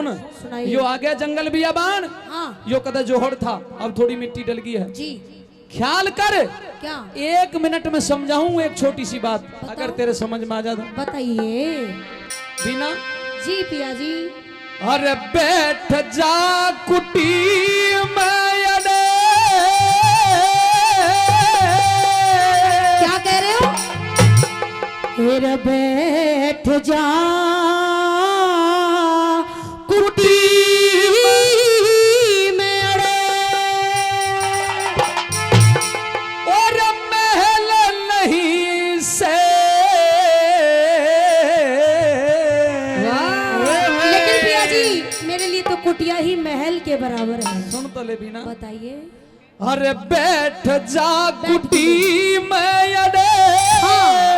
सुन, सुनाइए। यो आ गया जंगल बियाबान। हाँ यो कदा जोहर था, अब थोड़ी मिट्टी डल गई है। जी। ख्याल कर, क्या? 1 मिनट में समझाऊं एक छोटी सी बात, अगर तेरे समझ में आ जाता। बताइए। बिना जी पिया जी। अरे बैठ जा कुटी में अड़े। क्या कह रहे हो? फिर बैठ जा कुटी में अड़े। और महल नहीं से। लेकिन पिया जी, मेरे लिए तो कुटिया ही महल के बराबर है। सुन तो ले बिना। बताइए। अरे बैठ जा कुटी में अड़े। हाँ।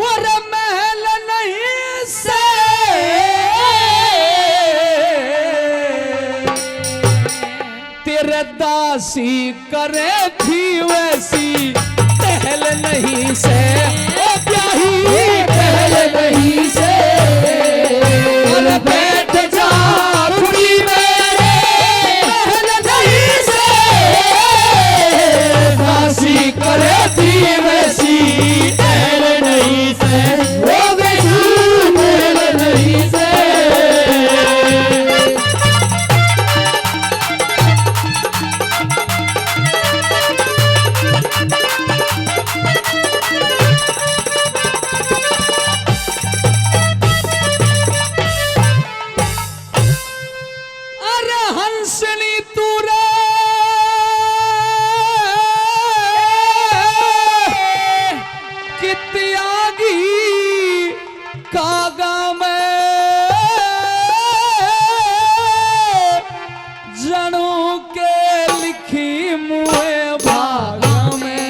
और महल नहीं से। तेरे दासी करे थी वैसी पहल नहीं से। ओ प्याही पहल नहीं से। अरे बैठ जा कुटी में अड़े, पहल नहीं से। दासी करे थी वैसी पहल नहीं से। ओ बेटी पहल नहीं से। अरे हंसनी तू रे कि त्यागी कागा में जनों के लिखी मुए भागा में।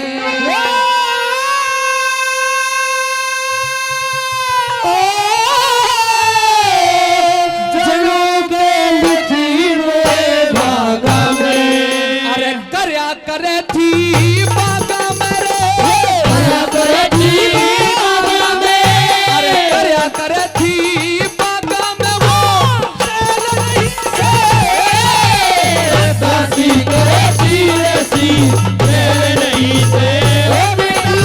जनों के लिखी मुए भागा में। अरे करया करे थी बागा में रे। करया करे थी बागा में। अरे करया करे थी बागा में वो पहल नहीं से। दासी करे थी वैसी पहल नहीं से। ओ बेटा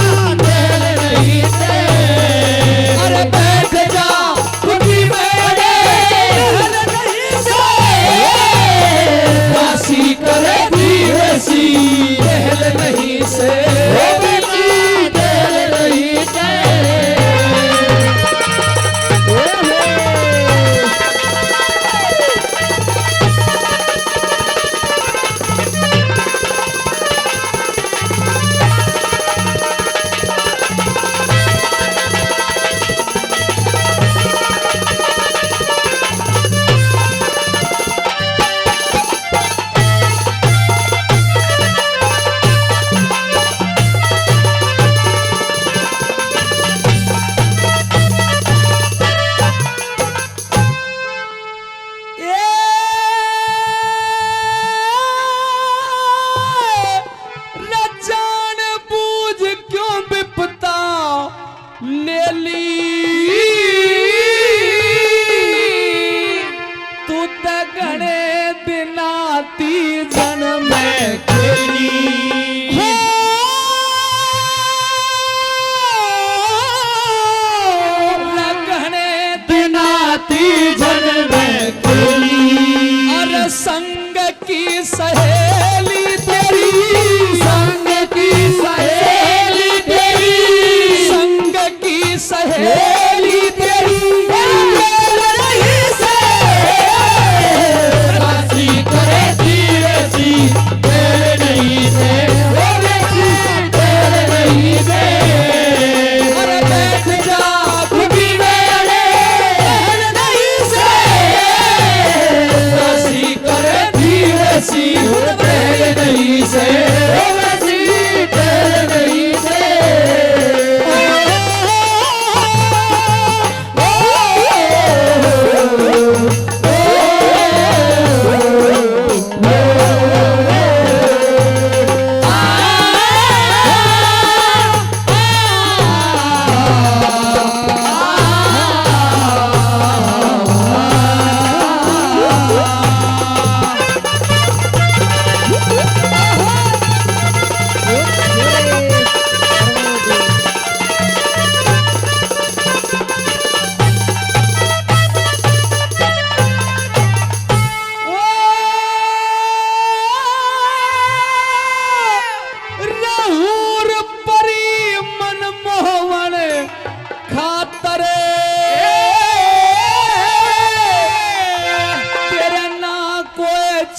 पहल नहीं से। अरे बैठ जा कुटी में अड़े, पहल नहीं से। दासी करे थी वैसी पहल नहीं से। ओ बेटी पहल नहीं से।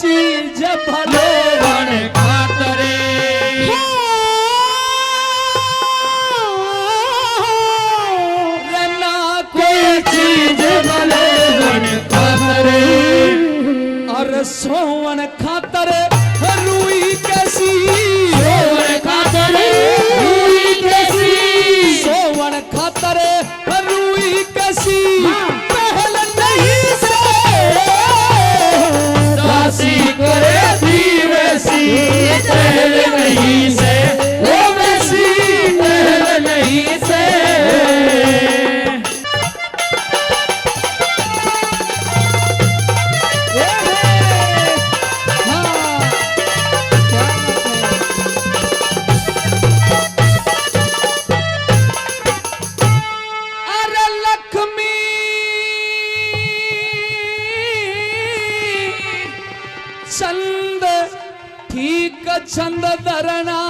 चीज भलोवन खातरे रे ना कोई चीज भलोवन खातरे और सोवन खातर रुई कैसी सोवन खातर रुई कैसी सोवन खातर रुई कैसी पहल नहीं से दासी करे दीवसी पहल नहीं से वो वैसी पहल नहीं से चंद ठीक छंद धरना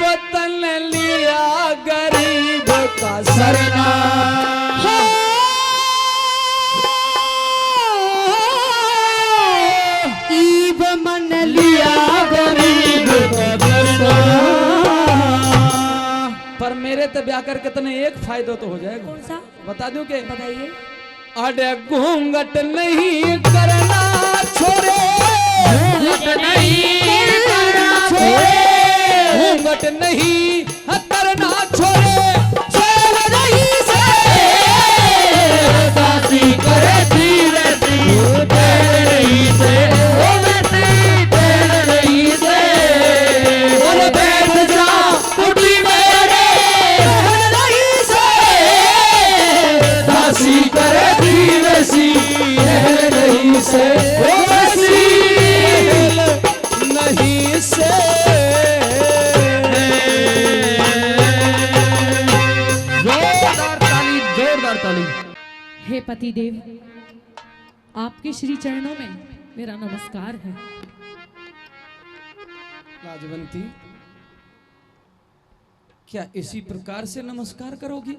बतन लिया गरीब का सरना ईब मन लिया गरीब का सरना पर मेरे तो ब्याह करके तने एक फायदा तो हो जाएगा। कौन सा बता दूं के बताइए। अरे घूंघट नहीं करना छोड़े घूंघट नहीं करना छोड़े घूंघट नहीं करना छोड़े चल नहीं से दासी करे धीरे धीरे नहीं से ओ बेटी तेरे नहीं से और बैठ जा कुटी मेरे नहीं से दासी करे धीरे नहीं से वैसी नहीं से जोरदार ताली जोरदार ताली। हे पतिदेव, आपके श्री चरणों में मेरा नमस्कार है। लाजवंती, क्या इसी प्रकार से नमस्कार करोगी?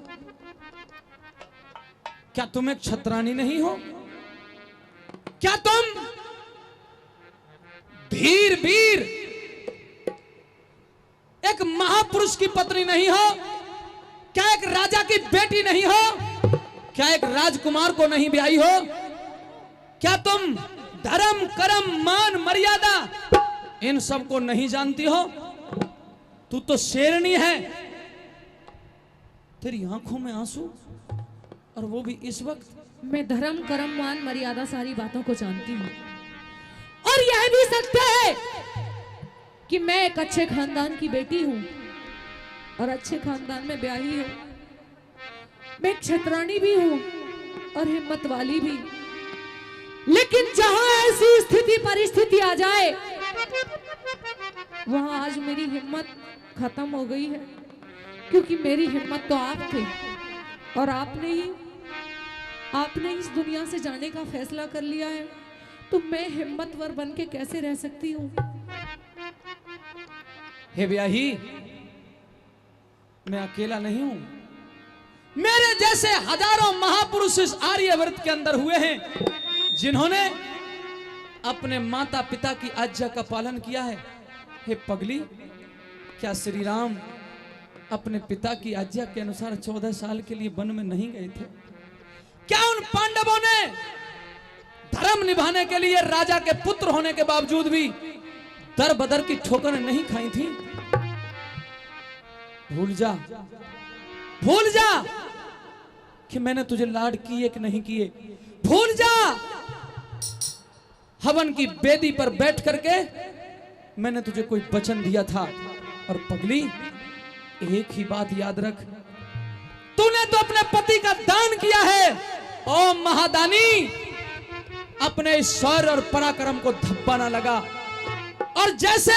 क्या तुम एक छत्रानी नहीं हो? क्या तुम धीर वीर एक महापुरुष की पत्नी नहीं हो? क्या एक राजा की बेटी नहीं हो? क्या एक राजकुमार को नहीं ब्याही हो? क्या तुम धर्म कर्म मान मर्यादा इन सब को नहीं जानती हो? तू तो शेरनी है। तेरी आंखों में आंसू, और वो भी इस वक्त। मैं धर्म कर्म मान मर्यादा सारी बातों को जानती हूँ, और यह भी सत्य है कि मैं एक अच्छे खानदान की बेटी हूँ और अच्छे खानदान में ब्याही हूँ। मैं एक छत्रानी भी हूँ और हिम्मत वाली भी। लेकिन जहां ऐसी स्थिति परिस्थिति आ जाए, वहां आज मेरी हिम्मत खत्म हो गई है, क्योंकि मेरी हिम्मत तो आप थे और आपने इस दुनिया से जाने का फैसला कर लिया है। तो मैं हिम्मतवर बन के कैसे रह सकती हूँ? हे ब्याही, मैं अकेला नहीं हूं। मेरे जैसे हजारों महापुरुष इस आर्यवर्त के अंदर हुए हैं, जिन्होंने अपने माता पिता की आज्ञा का पालन किया है। हे पगली, क्या श्री राम अपने पिता की आज्ञा के अनुसार 14 साल के लिए वन में नहीं गए थे? क्या उन पांडवों ने धर्म निभाने के लिए राजा के पुत्र होने के बावजूद भी दर बदर की ठोकरें नहीं खाई थी? भूल जा कि मैंने तुझे लाड किए कि नहीं किए। भूल जा हवन की बेदी पर बैठ करके मैंने तुझे कोई वचन दिया था। और पगली, एक ही बात याद रख, तूने तो अपने पति का दान किया है। ओ महादानी, अपने इस शौर्य और पराक्रम को धब्बा ना लगा। और जैसे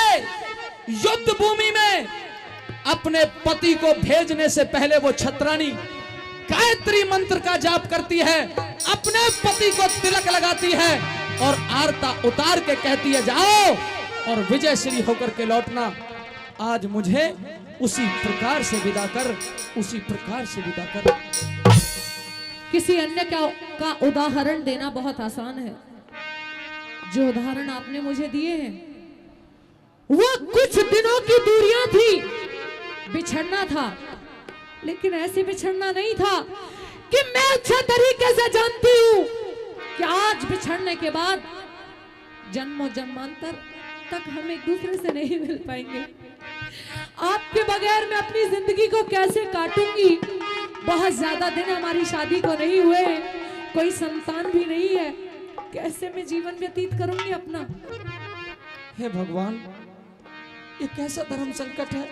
युद्ध भूमि में अपने पति को भेजने से पहले वो छत्रानी गायत्री मंत्र का जाप करती है, अपने पति को तिलक लगाती है और आरता उतार के कहती है, जाओ और विजयश्री होकर के लौटना। आज मुझे उसी प्रकार से विदा कर, उसी प्रकार से विदा कर। किसी अन्य का उदाहरण देना बहुत आसान है। जो उदाहरण आपने मुझे दिए हैं वो कुछ दिनों की दूरियां थी, बिछड़ना था, लेकिन ऐसे बिछड़ना नहीं था कि मैं अच्छे तरीके से जानती हूं कि आज बिछड़ने के बाद जन्मों जन्मांतर तक हम एक दूसरे से नहीं मिल पाएंगे। आपके बगैर मैं अपनी जिंदगी को कैसे काटूंगी। बहुत ज्यादा दिन हमारी शादी को नहीं हुए, कोई संतान भी नहीं है, कैसे मैं जीवन व्यतीत करूंगी अपना। हे भगवान, ये कैसा धर्म संकट है।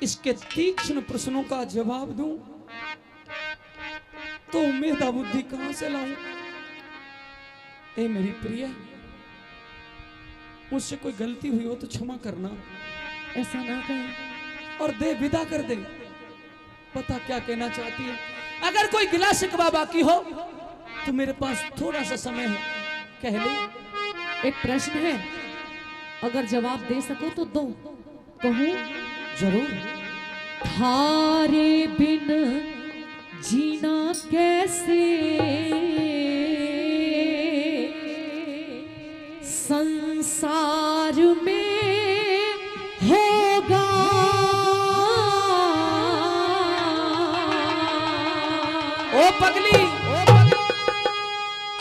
इसके तीक्ष्ण प्रश्नों का जवाब दूं तो मेधा बुद्धि कहां से लाऊं। ए मेरी प्रिय, मुझसे कोई गलती हुई हो तो क्षमा करना। ऐसा ना कहें और दे विदा कर दे। पता क्या कहना चाहती है। अगर कोई गिला शिकवा बाकी हो तो मेरे पास थोड़ा सा समय है, कह ले। एक प्रश्न है, अगर जवाब दे सको तो दो। कहूं? जरूर। थारे बिन जीना कैसे, संसार में होगा। ओ पगली,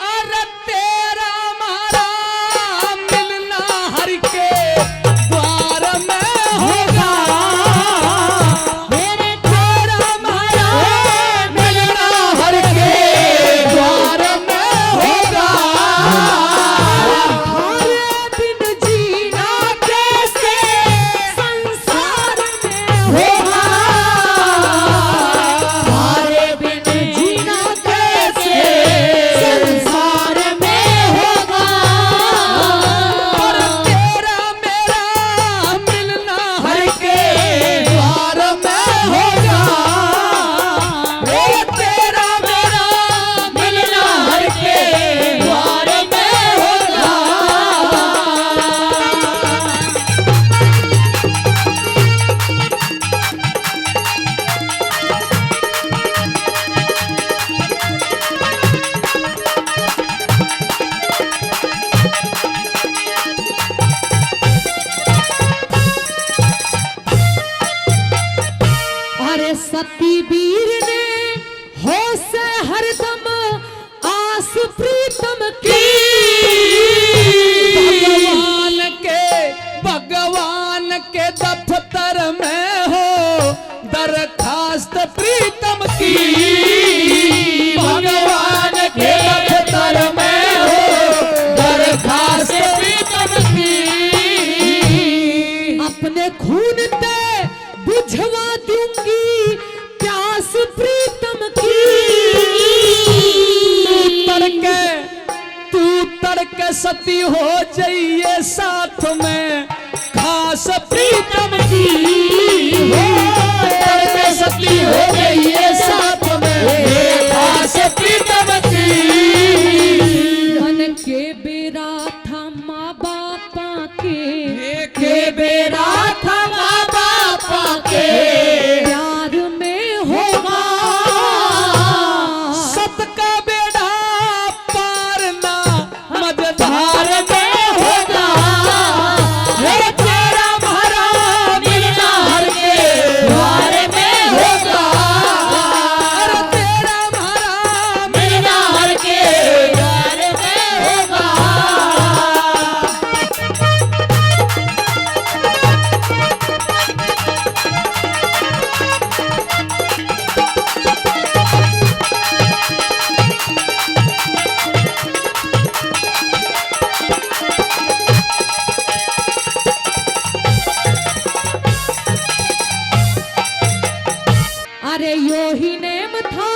अरे तेरा मारा मिलना हर के द्वार में होगा। मेरे तेरा मारा मिलना हर के द्वार में होगा। थारे बिन जीना कैसे, संसार में होगा। थारे बिन जीना कैसे, संसार में होगा। और तेरा मेरा मिलना हर के द्वार में होगा। तेरा मेरा मिलना हर के द्वार में होगा। अरे सती वीर ने हो से हरदम आस प्रीतम की। भगवान के दफ्तर में हो दरखास्त प्रीतम की। भगवान के दफ्तर में हो दरखास्त प्रीतम की। अपने खून पे बुझवा दूंगी प्यास प्रीतम की। तू तड़के सती हो जाइए साथ में खास प्रीतम की। तड़के सती हो जाइए साथ में खास प्रीतम की। मन के बेरा था माँ बापा के बेरा था माँ बापा के। प्यार में होगा। सत का बेड़ा पारना मझधार में होगा। ये तेरा भरा मिलना हर के द्वार में होगा। अरे तेरा भरा मिलना हर के द्वार में होगा। अरे यो ही नेम था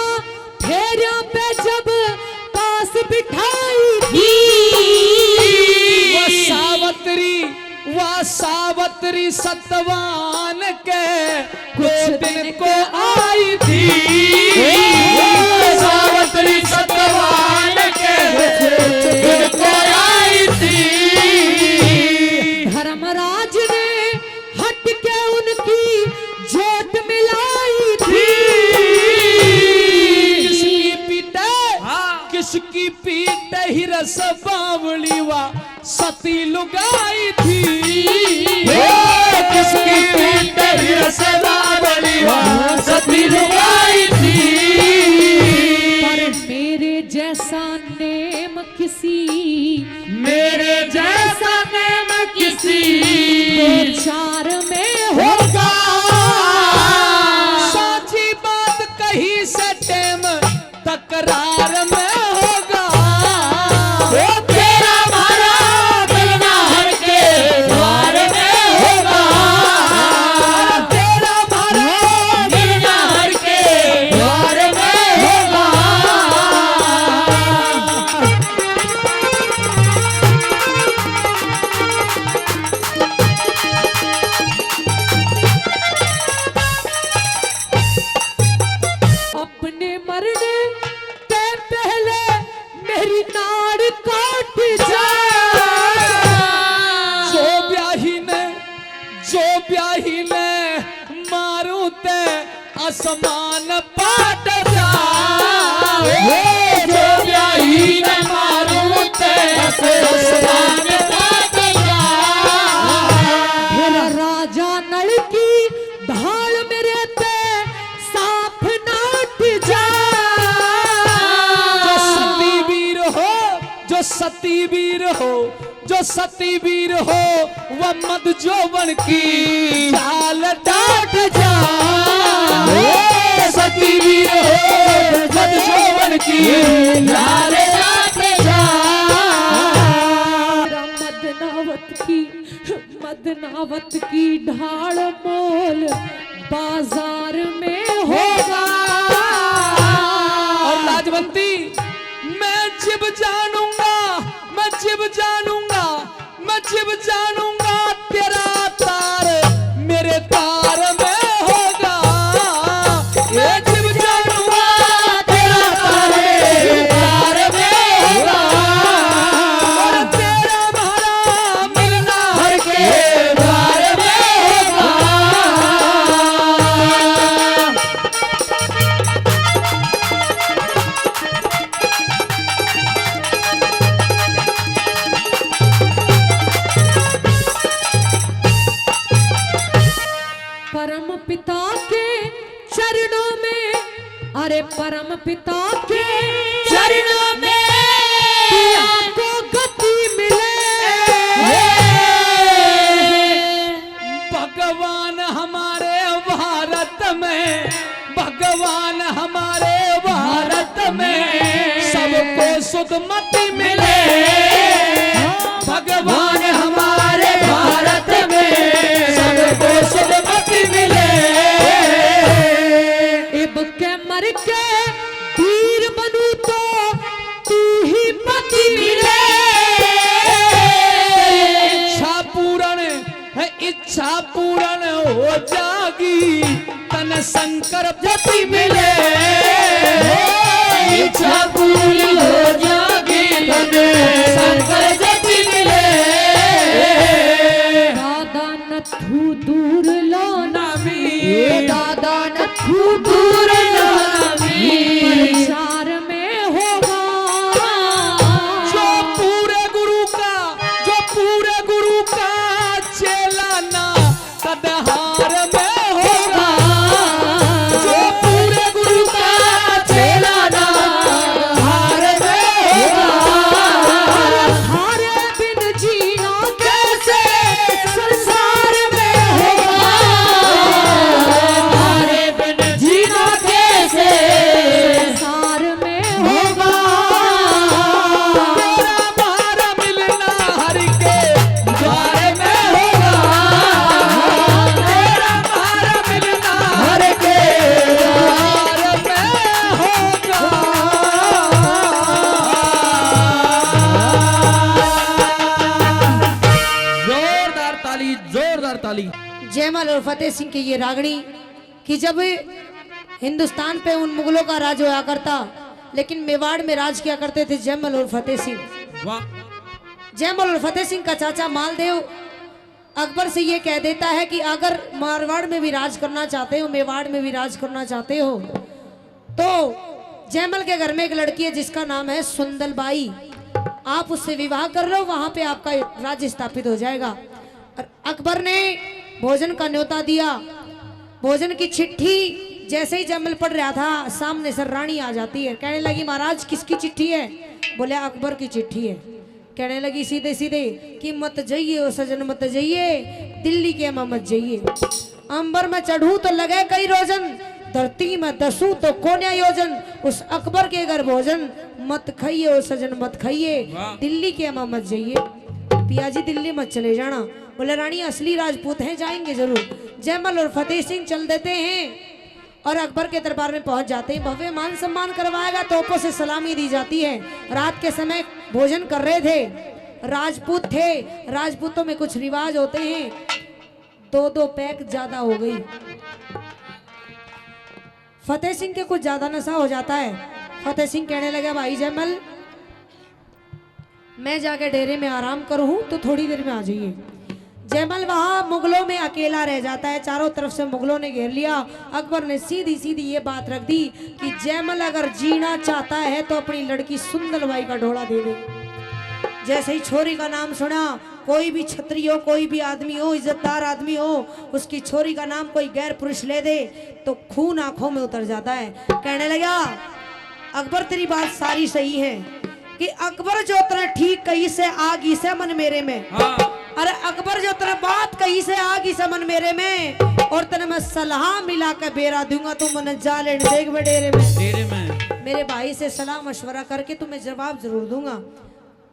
फेरिया पे जब पास बिठाई थी। वह सावत्री सतवान के कुछ दिन को आई थी। सावत्री सतवान के कुछ दिन को आई थी। धर्मराज ने हट रस बावली वा सती लुगाई थी। किसकी तेरी रस बावली वा सती लुगाई थी। पर मेरे जैसा नेम किसी, मेरे जैसा नेम किसी दो चार में होगा। साची बात कही से टेम तकरार में होगा। वो तेरा मारा मिलना हर के द्वार में होगा। तेरा मारा मिलना हर के द्वार में होगा। अपने मरने के पहले मेरी नाड़ काट जा। जो ब्याही ने मारू ते आसमान पाट जा। जो ब्याही न मारू ते आसमान पाट जा। मेरा राजा नल की ढाल मेरे ते साफ नाट जा। जो सती वीर हो, जो सती वीर हो, जो सती वीर हो वह मद जोवन की चाल डाट जा। सती वीर हो मद जोवन की लाल डाट जा। मेरा मदनावत की ढाल मोल बाजार में होगा। और लाजवंती मैं जिब जानूंगा, मैं जिब जानूंगा, मैं जिब जानूंगा तेरा तार मेरे तार में होगा। ये जिब जानूंगा तेरा तारे तार में होगा। और तेरा भाड़ा मिलना हर के द्वार में होगा। परम पिता के चरणों में, अरे परम पिता के चरणों में पिया को गति मिले। भगवान हमारे भारत में, भगवान हमारे भारत में सबको सुधमति मिले। भगवान हमारे भारत में सबको सुधमति मिले। इब के मर के वीर बनू तो तू ही पति मिले। इच्छा पूर्ण है, इच्छा पूर्ण हो जागी तन शंकर पति मिले। इच्छा पूरी हो जागी तने शंकर जति मिले। दादा नथु दूर लो नामी, दादा नथु दूर नामी प्रचार में होगा। जो पूरे गुरु का, जो पूरे गुरु का चेला ना तदहार में होगा। जो पूरे गुरु का चेला ना हार में होगा। हारे बिन जीना कैसे संसार में होगा। हमारे बिन जीना कैसे संसार में होगा। तेरा मारा मिलना हरि के द्वार में होगा। तेरा मारा मिलना हरि के द्वार में होगा। जोरदार ताली, जोरदार ताली। जयमल और फतेह सिंह की ये रागनी कि जब हिंदुस्तान पे उन मुगलों का राज हुआ करता, लेकिन मेवाड़ में राज किया करते थे जयमल और फतेह सिंह। वाह, जयमल और फतेह सिंह का चाचा मालदेव अकबर से ये कह देता है कि अगर मारवाड़ में भी राज करना चाहते हो, मेवाड़ में भी राज करना चाहते हो, तो जयमल के घर में एक लड़की है जिसका नाम है सुंदलबाई। आप उससे विवाह कर लो, वहां पे आपका राज्य स्थापित हो जाएगा। और अकबर ने भोजन का न्योता दिया। भोजन की चिट्ठी जैसे ही जयमल पढ़ रहा था, सामने से रानी आ जाती है। कहने लगी महाराज किसकी चिट्ठी है? बोले अकबर की चिट्ठी है। कहने लगी सीधे सीधे कि मत जाइए ओ सजन मत जाइए, दिल्ली के मां मत जाइए। अंबर में चढ़ू तो लगे कई रोजन, धरती में दसू तो कोन्या योजन। उस अकबर के घर भोजन मत खाइए ओ सजन मत खाइए, दिल्ली के मां मत जाइए। पिया जी दिल्ली मत चले जाना। बोले रानी असली राजपूत हैं, जाएंगे जरूर। जयमल और फतेह सिंह चल देते हैं और अकबर के दरबार में पहुंच जाते हैं। भव्य मान सम्मान करवाएगा, तोपों से सलामी दी जाती है। रात के समय भोजन कर रहे थे, राजपूत थे। राजपूतों में कुछ रिवाज होते हैं, 2-2 पैक ज्यादा हो गई। फतेह सिंह के कुछ ज्यादा नशा हो जाता है। फतेह सिंह कहने लगा भाई जयमल मैं जाके डेरे में आराम करूं तो थोड़ी देर में आ जाइए। जयमल वहां मुगलों में अकेला रह जाता है, चारों तरफ से मुगलों ने घेर लिया। अकबर ने सीधी सीधी ये बात रख दी कि जयमल अगर जीना चाहता है तो अपनी लड़की सुंदर बाई का ढोला दे दे। जैसे ही छोरी का नाम सुना, कोई भी छत्री हो, कोई भी आदमी हो, इज्जतदार आदमी हो, उसकी छोरी का नाम कोई गैर पुरुष ले दे तो खून आंखों में उतर जाता है। कहने लगा अकबर तेरी बात सारी सही है कि अकबर जो तरह ठीक कही से आगी से मन मेरे में। अरे अकबर जो तरह बात कही से आगी से मन मेरे में, और तेने मैं सलाह मिला के बेरा दूंगा, तू मन जा लेने देख डेरे में। मेरे भाई से सलाह मशवरा करके तुम्हें जवाब जरूर दूंगा।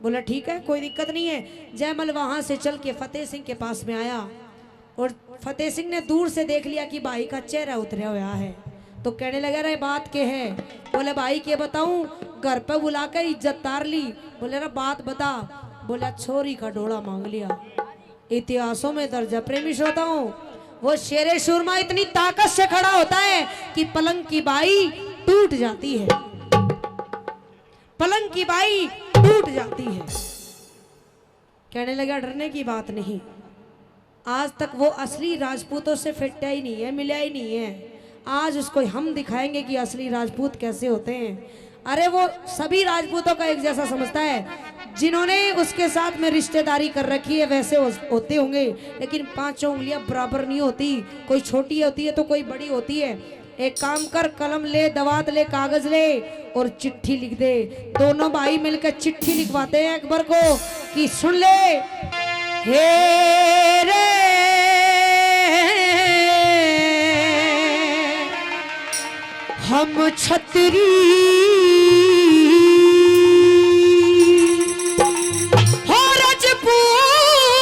बोला ठीक है कोई दिक्कत नहीं है। जयमल वहां से चल के फतेह सिंह के पास में आया और फतेह सिंह ने दूर से देख लिया कि भाई का चेहरा उतरा हुआ है, तो कहने लगा रे बात के है? बोले भाई के बताऊं, घर पे बुला के इज्जत तार ली। बोले रे बात बता। बोला छोरी का डोला मांग लिया। इतिहासों में दर्ज है प्रेमी श्रोताओं, वो शेरे शूरमा इतनी ताकत से खड़ा होता है कि पलंग की बाई टूट जाती है, पलंग की बाई टूट जाती है। कहने लगा डरने की बात नहीं, आज तक वो असली राजपूतों से फिटा ही नहीं है, मिला ही नहीं है। आज उसको हम दिखाएंगे कि असली राजपूत कैसे होते हैं। अरे वो सभी राजपूतों का एक जैसा समझता है, जिन्होंने उसके साथ में रिश्तेदारी कर रखी है वैसे होते होंगे, लेकिन पांचों उंगलियां बराबर नहीं होती। कोई छोटी होती है तो कोई बड़ी होती है। एक काम कर, कलम ले, दवात ले, कागज ले और चिट्ठी लिख दे। दोनों भाई मिलकर चिट्ठी लिखवाते हैं अकबर को कि सुन ले हे रे हम छतरी हो राजपूत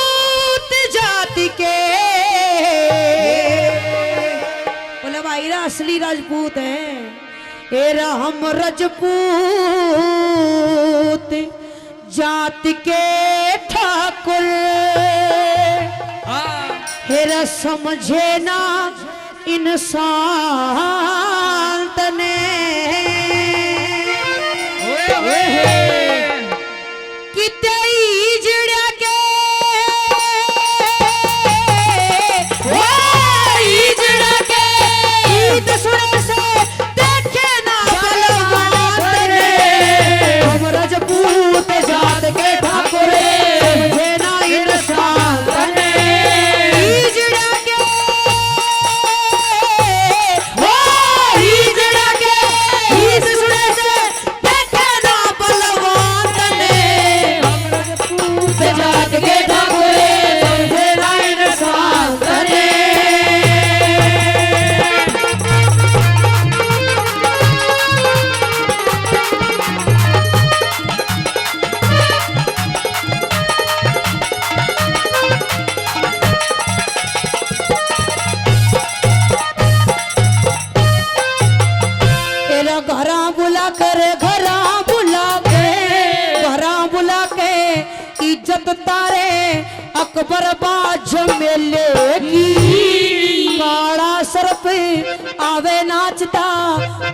जाति के। बोला भाई रा असली राजपूत हैं। एरा हम राजपूत जाति के ठाकुर, हेरा समझे ना इंसान तने। कि तेई जड़ा के जड़ा के गीत सुने से देखे ना बलवान तने। हम राजपूत जात के ठाकुर, समझे ना इंसान तने। अकबर बाज मेले की काड़ा सर पे आवे नाचता,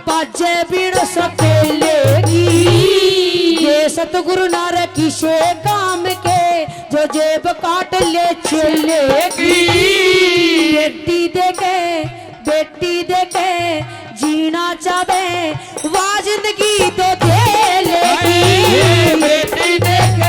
बाजे बीड़ सपेले की। ये सतगुरु नार किसे काम के, जो जेब काट ले चले की। बेटी देके जीना चाहे, वाह जिंदगी तो दे लेगी। बेटी देके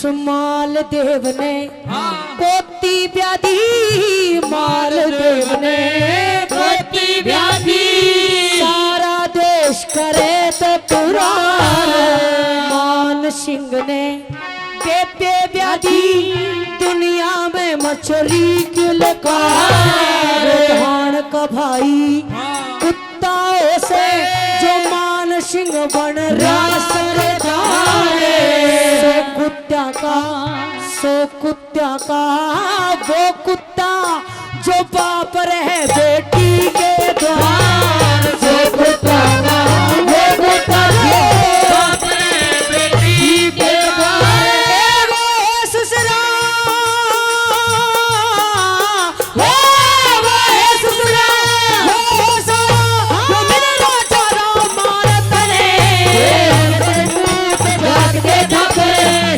मालदेव ने पोती व्याधि, मालदेव ने पोती व्याधि, सारा देश करे तो पुराण। मान सिंह ने बेबे व्याधि, दुनिया में मछली के लकार। धान का भाई कुत्ताओं से जो मान सिंह बन रहा सरदार। सो कुत्ता का वो कुत्ता जो बाप रहे बेटी के द्वार। सो कुत्ता का वो कुत्ता जो बाप रहे बेटी के द्वार। वो ससुरा, वो ससुरा, वो सारा जो मेरा चारा मारत ने। जाग के ठाकुर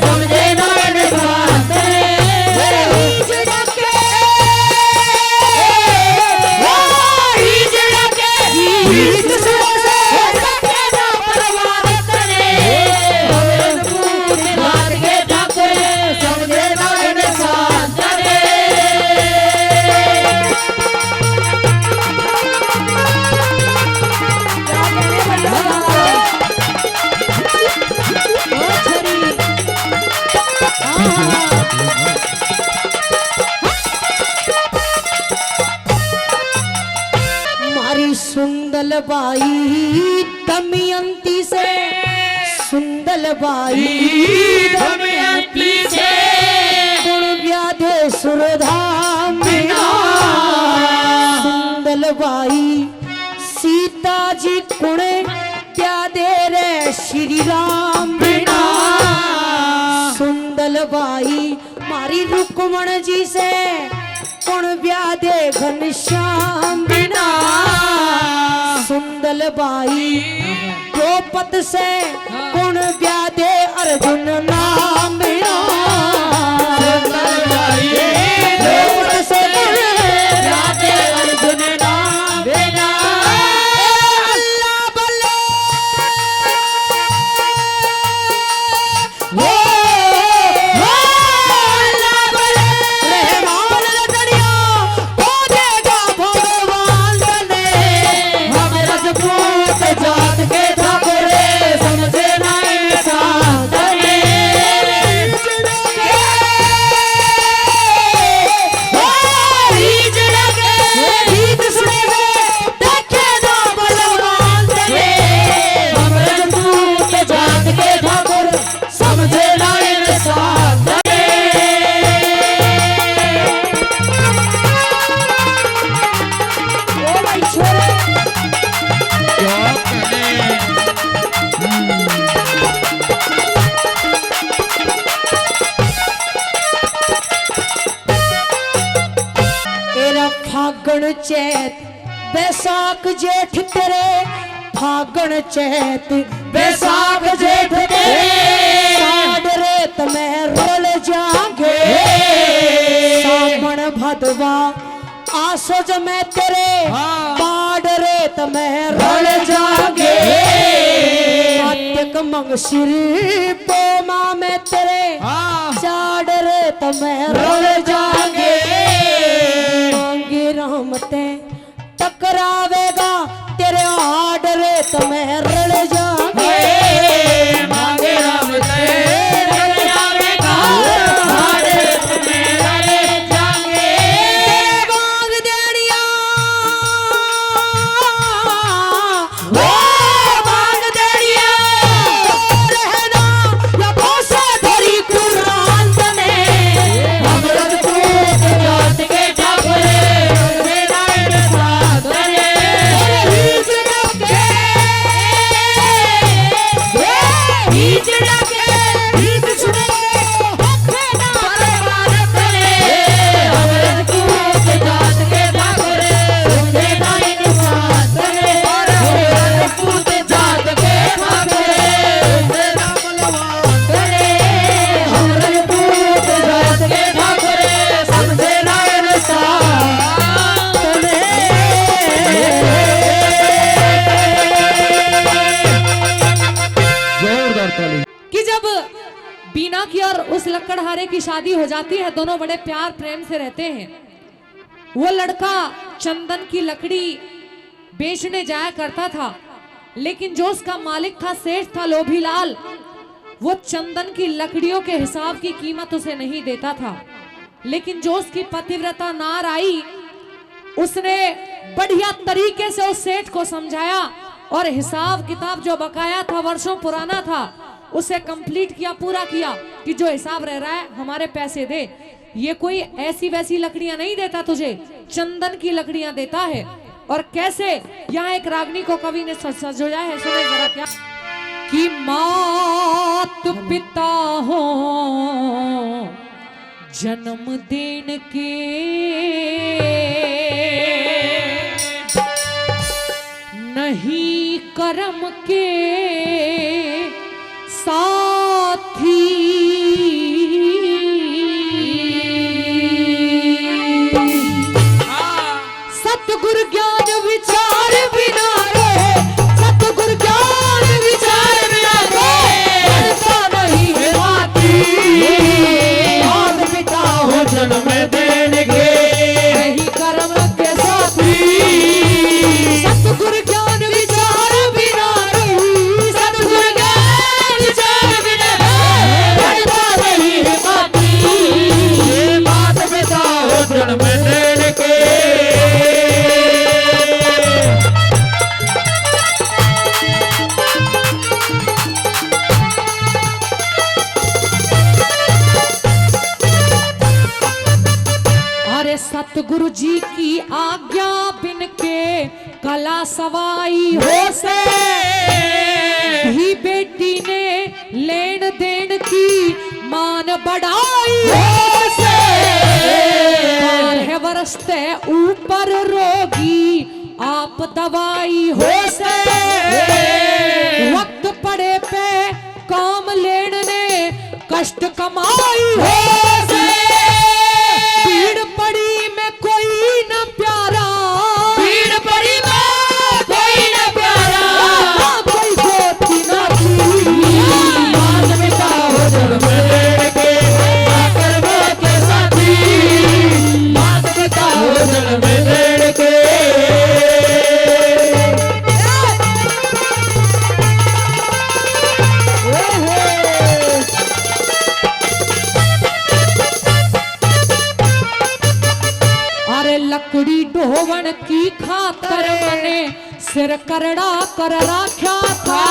समझे ना बात रे। हीज डके, हीज डके, हीज से सके ना परवारत रे। जाग के ठाकुर समझे ना बात रे। मारी सुंदल बाई दमयंती से, सुंदल बाई दमयंती से, गुण व्याधे सुरधाम बिना। सुंदल बाई सीता जी गुण व्याधे रे श्री राम बिना। सुंदल बाई मारी रुक्मण जी से गुण व्याधे घनश्याम बिना। सुंदल बाई द्रौपद से गुण व्याधे अर्जुन नाम बिना। सुंदर बाई द्रौपद से गुण व्याधे अर्जुन नाम बिना। अल्लाह बल्ले हो, अल्लाह बल्ले रहमान रतनिया हो देगा भगवान बने। हम राजपूत जात के ठाकुर समझे ना इंसान रे। हीज डके, गीत सुने में देखे ना बलवान बने। हम राजपूत जात के ठाकुर समझे ना इंसान रे। ओ भाई छोरे तेरा फागण चैत बैसाख जेठ तेरे। फागण चैत बैसाख जेठ तेरे। साढ़ रेत में रोल जागे। सावन भदवा आसोज में तेरे बाढ़ रेत में रोल जागे। कार्तिक मंगशिर पोमा में तेरे चाड़ रेत में रोल जागे। मांगे राम ते टकरावेगा तेरे आड़ रेत में रल जागे। मांगे राम तेरे जावेगा हारे तुम्हें जागे। मांग देनिया वो मांग देनिया रहना या भोसा धरी कुरान तने। हम राजपूत जात के ठाकुर मेरा इंसान रे। हीज डके, और उस लकड़हारे की शादी हो जाती है। दोनों बड़े प्यार प्रेम से रहते हैं। वो लड़का चंदन की लकड़ी बेचने जाया करता था, लेकिन जो उसका मालिक था, सेठ था लोभीलाल, वो चंदन की लकड़ियों के हिसाब की कीमत उसे नहीं देता था। लेकिन जो उसकी पतिव्रता नार आई, उसने बढ़िया तरीके से उस सेठ को समझाया और हिसाब किताब जो बकाया था, वर्षों पुराना था, उसे कंप्लीट किया, पूरा किया कि जो हिसाब रह रहा है हमारे पैसे दे। ये कोई ऐसी वैसी लकड़ियां नहीं देता तुझे, चंदन की लकड़ियां देता है। और कैसे, यहाँ एक रागनी को कवि ने सजोया है, सुने जरा क्या कि मात पिता हो जन्म देन के, नहीं कर्म के साथी। सतगुरु ज्ञान विचार बिना रे, सतगुरु ज्ञान विचार बिना रे, बनता नहीं हाथी। मात पिता हो जन्म देंगे, नहीं कर्म के साथी। सतगुरु ज्ञान विचार बिना रे, सतगुरु ज्ञान विचार बिना रे, बनता नहीं हाथी। मात पिता हो जन्म देंगे। सतगुरु जी की आज्ञा बिन के कला सवाई हो से, भी बेटी ने लेन देन की मान बढ़ाई हो से। है वरसते ऊपर रोगी आप दवाई हो से, वक्त पड़े पे काम लेने कष्ट कमाई हो से। भीड़ पड़ी में कोई न प्यारा, भीड़ पड़ी में कोई न प्यारा, कोई गोती न की। मात पिता हो जन्म देंगे, कर्मों के साथी। मात पिता हो जन्म देंगे। लकड़ी ढोवन की खातर मने सिर करड़ा कर रखा था।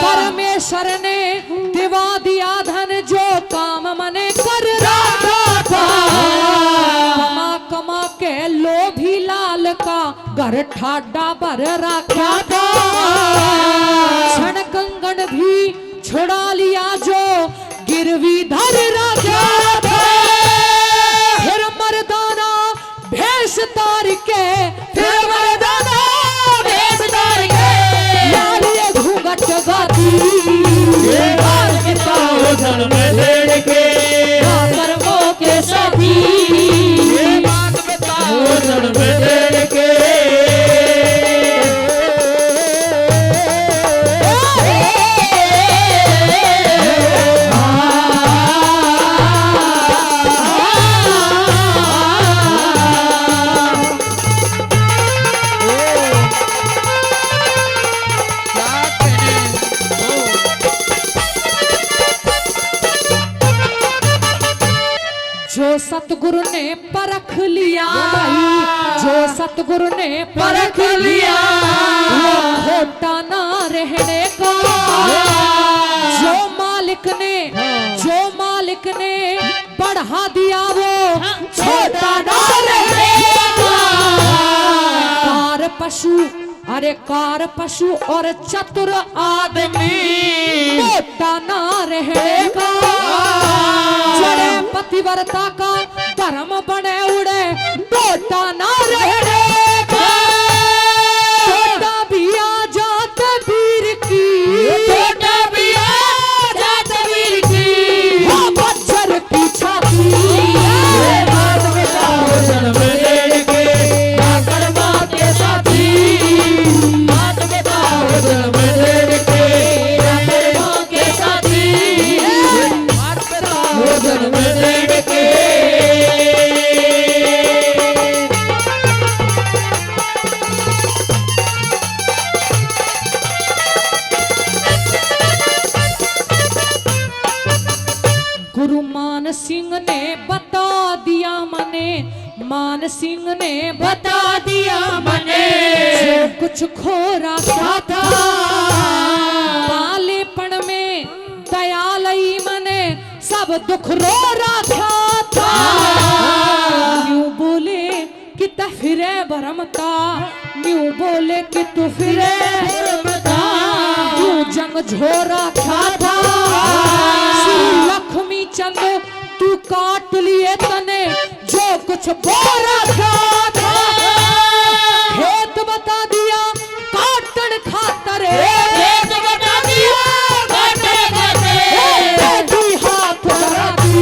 परमेश्वर ने दिवा दिया धन जो काम मने कर रखा था। कमा कमा के लोभी लाल का घर ठाडा भर रखा था। क्षण कंगन भी छुड़ा लिया जो गिरवी धर रखा था। फिर मर्दाना भेष तार के, फिर मर्दाना भेष तार के, लालिए घूंघट गाती। मात पिता हो जन्म देंगे, कर्मों के साथी। मात पिता हो जन्म देंगे। जो सतगुरु ने परख लिया, जो सतगुरु ने परख लिया, वो खोटा ना रहने का। जो मालिक ने बढ़ा दिया वो छोटा ना रहने का। कार पशु, अरे कार पशु और चतुर आदमी मोटा ना रहने का। जड़े पतिव्रता का धर्म बने उड़े मोटा ना रहने का। छोटा भी आ जात वीर की, छोटा भी आ जात वीर की, हाँ बच्चर की छाती। मात पिता हो जन्म देंगे, कर्मों के साथी। मात पिता हो जन्म देंगे, कर्मों के साथी। मात सिंह ने बता दिया मने, मान सिंह ने बता दिया मने, जो कुछ खो रखा था बालेपन में दयालई मने, सब दुख रो रखा था। यूं बोले कि तू फिरे भरमता, यूं बोले कि तू फिरे भरमता, यूं जंग झोरा खा था श्री लक्ष्मी चंद, तू काट लिए तने जो कुछ बोरा था। खेत बता दिया काटन खातर, खेत बता दिया काटन खातर, दी हाथ धराती,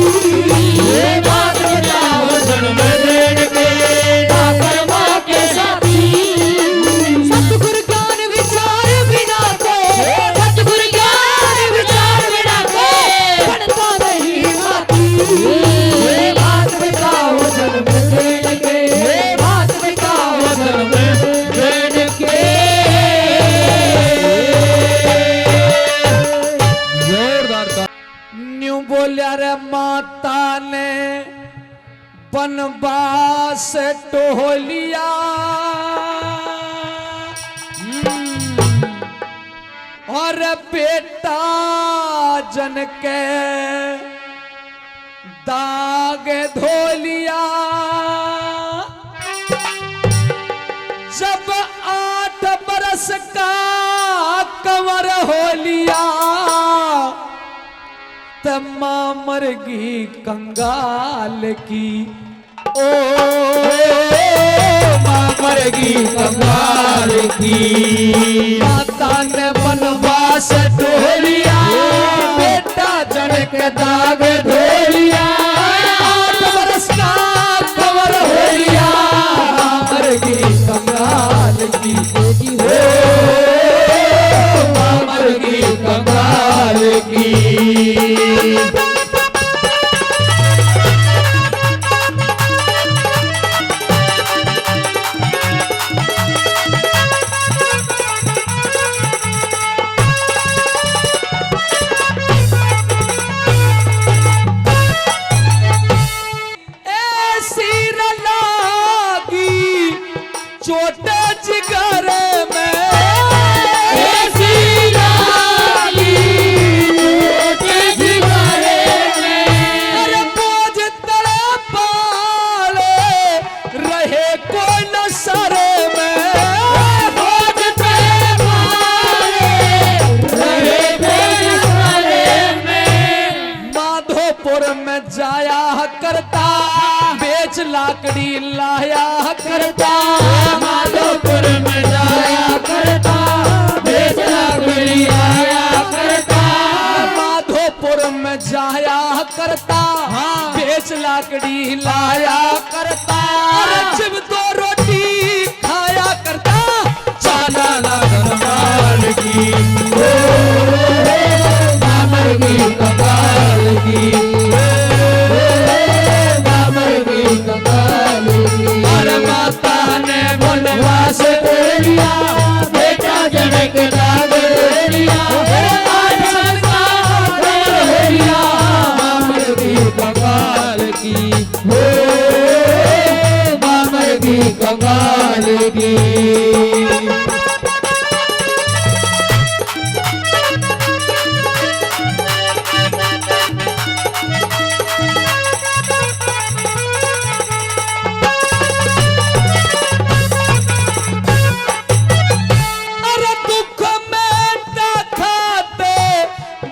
ये बात बताओ जन्म देने के ठाकर माँ के साथी। सतगुरु ज्ञान विचार बिना को, सतगुरु ज्ञान विचार बिना को बनता नहीं माती। ये बात बताओ जन्म देने के, ये बात बताओ जन्म देने के। जोरदार न्यू बोलिया रे माता ने बनवास टोलिया, और बेटा जन के दाग धोलिया। जब 8 बरस का कंवर हो लिया, तब माँ मरगी कंगाल की, ओ माँ मरगी कंगाल की। माता ने बनवास टोलिया, बेटा जनक दाग धोलिया, 8 बरस का कंवर हो लिया, माँ मरगी कंगाल की, ओ माँ मरगी कंगाल की। चोट जिगर में ऐसी लागी चोट जिगर में, अरे बोझ तड़े पाले रहे कोई न सरे में, बोझ तड़े पाले रहे कोई सरे में। माधोपुर में जाया करता, बेच लाकड़ी लाया करता, माधोपुर में जाया करता, बेच लाकड़ी आया करता। माधोपुर में जाया करता, बेच लाकड़ी लाया करता, अरे जब 2 रोटी खाया करता, चाला लागन माल की, ओ मामर की कपाल की, मामर की कपाल की। अरे माता ने बनवास लिया, बेटा जनक दाग लिया, 8 साल का कंवर हो लिया, मामर की कपाल की, ओ मामर की कपाल की। अरे दुख में न खाते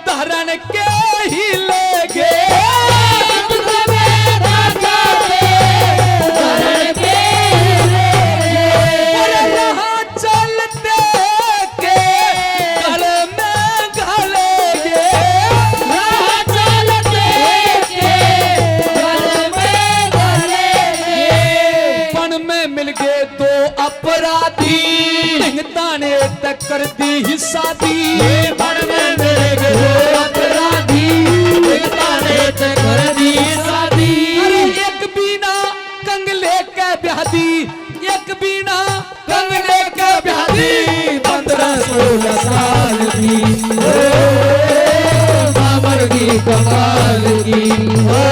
धरन के ही ले गए, दुख में न खाते धरन के ले अरे यहाँ चलते के घर में घलेगे, राह चलते के घर में घलेगे। वन में मिल गए 2 अपराधी, ताने तक कर दी शादी, बन में मेरे गए अपराधी, ताने तक कर दी शादी। अरे एक बीना कंगले के ब्यादी, एक बीना कंगले के ब्यादी, 15-16 साल की, ओ मामर की कमाल की, ओ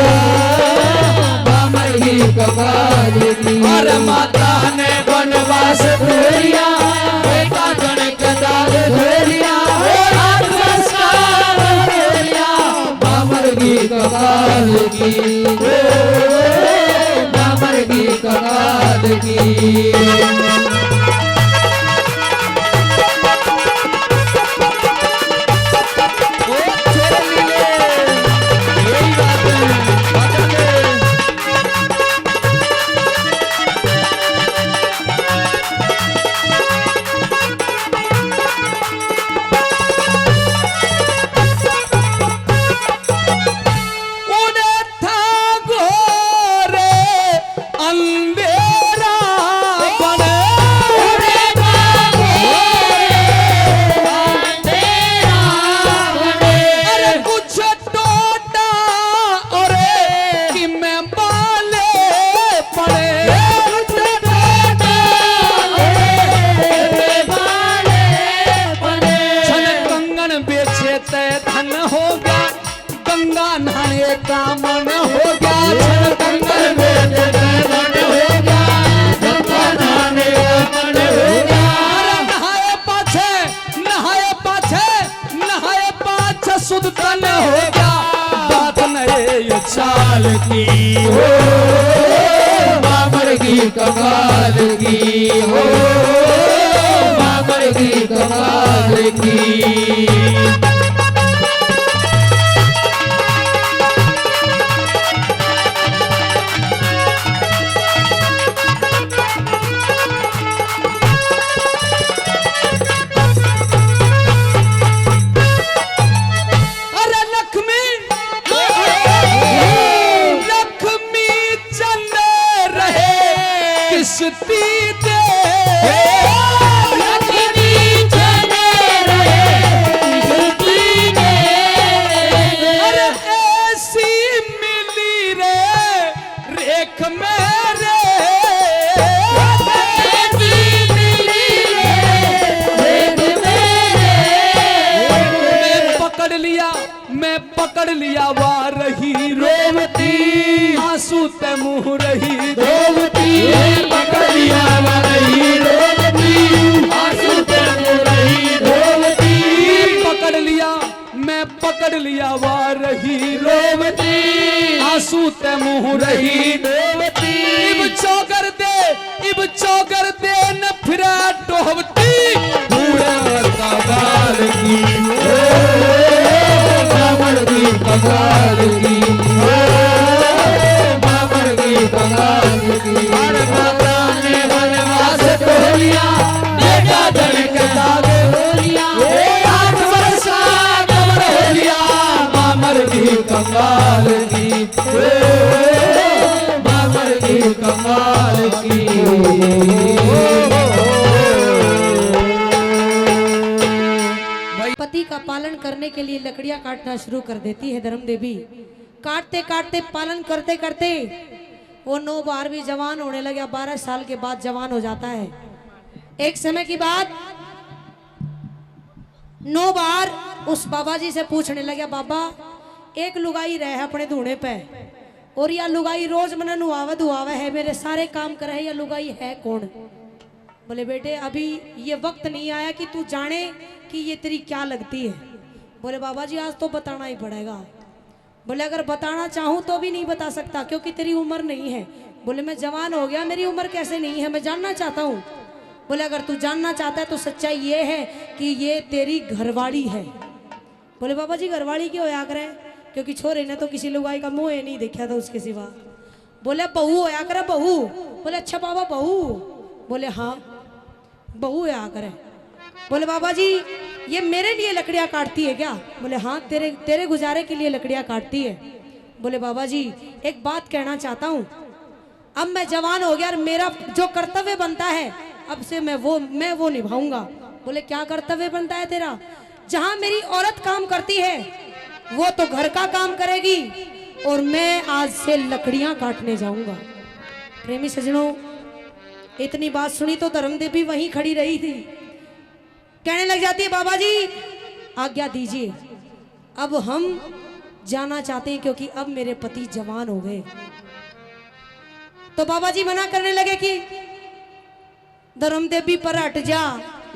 कंगाल की हो, बाबर की कंगाल की हो, बाबर की कंगाल की। अरे लक्ष्मी लक्ष्मी चंद रहे किस्ती दे, लक्ष्मी चले रहे किस्ती दे, अरे ऐसी मिली रे रेख मेरे, ऐसी मिली रे देख मेरे, मैं पकड़ लिया वा रही रोवती, आंसू ते मुंह रही रोवती पकड़ लिया वही रोवती, आंसू ते मुँह रही रोवती, पकड़ लिया मैं पकड़ लिया वा रही रोवती, आंसू ते मुंह रही रोवती, इब चौकर दे न फिरा डोहवती, बूढ़े कंगाल की हो, बाबर की कंगाल की हो, बाबर की कंगाल की। हर माता ने वनवास तोलिया, बेटा जनक दागे होलिया, 8 वर्ष कमर होलिया, बाबर की कंगाल की हो, बाबर की कंगाल की। पति का पालन करने के लिए लकड़ियां काटना शुरू कर देती है धर्म देवी। काटते काटते पालन करते करते वो 9 बार भी जवान होने लगा। 12 साल के बाद जवान हो जाता है। एक समय की बात 9 बार उस बाबा जी से पूछने लगा, बाबा एक लुगाई रहे अपने धूने पे और या लुगाई रोज मन नुआवे धुआवे है, मेरे सारे काम करे, या लुगाई है कौन? बोले बेटे अभी ये वक्त नहीं आया कि तू जाने कि ये तेरी क्या लगती है। बोले बाबा जी आज तो बताना ही पड़ेगा। बोले अगर बताना चाहूँ तो भी नहीं बता सकता क्योंकि तेरी उम्र नहीं है। बोले मैं जवान हो गया, मेरी उम्र कैसे नहीं है, मैं जानना चाहता हूँ। बोले अगर तू जानना चाहता है तो सच्चाई ये है कि ये तेरी घरवाली है। बोले बाबा जी घरवाली क्यों होया करे? क्योंकि छोरे ने तो किसी लुगाई का मुँह नहीं देखा था उसके सिवा। बोले बहू होया करे बहू। बोले अच्छा बाबा बहू? बोले हाँ बहू होया करे। बोले बाबा जी ये मेरे लिए लकड़ियाँ काटती है क्या? बोले हाँ तेरे गुजारे के लिए लकड़ियाँ काटती है। बोले बाबा जी एक बात कहना चाहता हूँ, अब मैं जवान हो गया और मेरा जो कर्तव्य बनता है अब से मैं वो निभाऊंगा। बोले क्या कर्तव्य बनता है तेरा? जहाँ मेरी औरत काम करती है वो तो घर का काम करेगी और मैं आज से लकड़ियाँ काटने जाऊंगा। प्रेमी सजनों इतनी बात सुनी तो धर्म देवी वहीं खड़ी रही थी। कहने लग जाती है बाबा जी आज्ञा दीजिए, अब हम जाना चाहते हैं क्योंकि अब मेरे पति जवान हो गए। तो बाबा जी मना करने लगे कि धर्म देवी पर हट जा,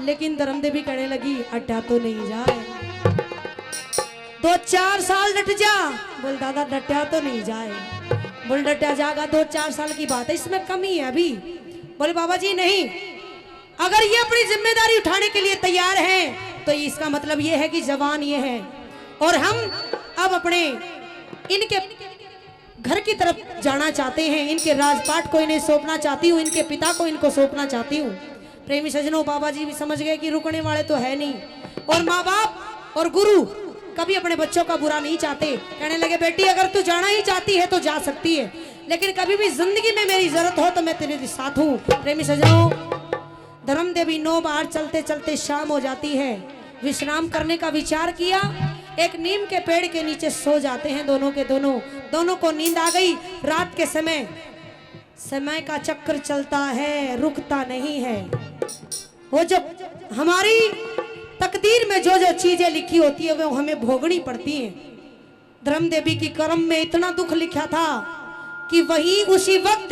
लेकिन धर्म देवी कहने लगी हटा तो नहीं जाए, 2-4 साल डट जा। बोल दादा डटा तो नहीं जाए। बोल डटा जाएगा, 2-4 साल की बात है, इसमें कमी है अभी। बोले बाबा जी नहीं, अगर ये अपनी जिम्मेदारी उठाने के लिए तैयार हैं तो इसका मतलब ये है कि जवान ये है और हम अब अपने इनके घर की तरफ जाना चाहते हैं। इनके राजपाट को इन्हें सौंपना चाहती हूँ, इनके पिता को इनको सौंपना चाहती हूँ। प्रेमी सजनों बाबा जी भी समझ गए कि रुकने वाले तो है नहीं और माँ बाप और गुरु कभी अपने बच्चों का बुरा नहीं चाहते। कहने लगे बेटी अगर तू जाना ही चाहती है तो जा सकती है, लेकिन कभी भी जिंदगी में मेरी जरूरत हो तो मैं तेरे साथ हूँ। प्रेमी सजनों धर्म देवी 9 बार चलते चलते शाम हो जाती है। विश्राम करने का विचार किया, एक नीम के पेड़ के नीचे सो जाते हैं दोनों के दोनों को नींद आ गई। रात के समय का चक्र चलता है, रुकता नहीं है। वो जो हमारी तकदीर में जो जो चीजें लिखी होती है वो हमें भोगनी पड़ती हैं। धर्म देवी की कर्म में इतना दुख लिखा था कि वही उसी वक्त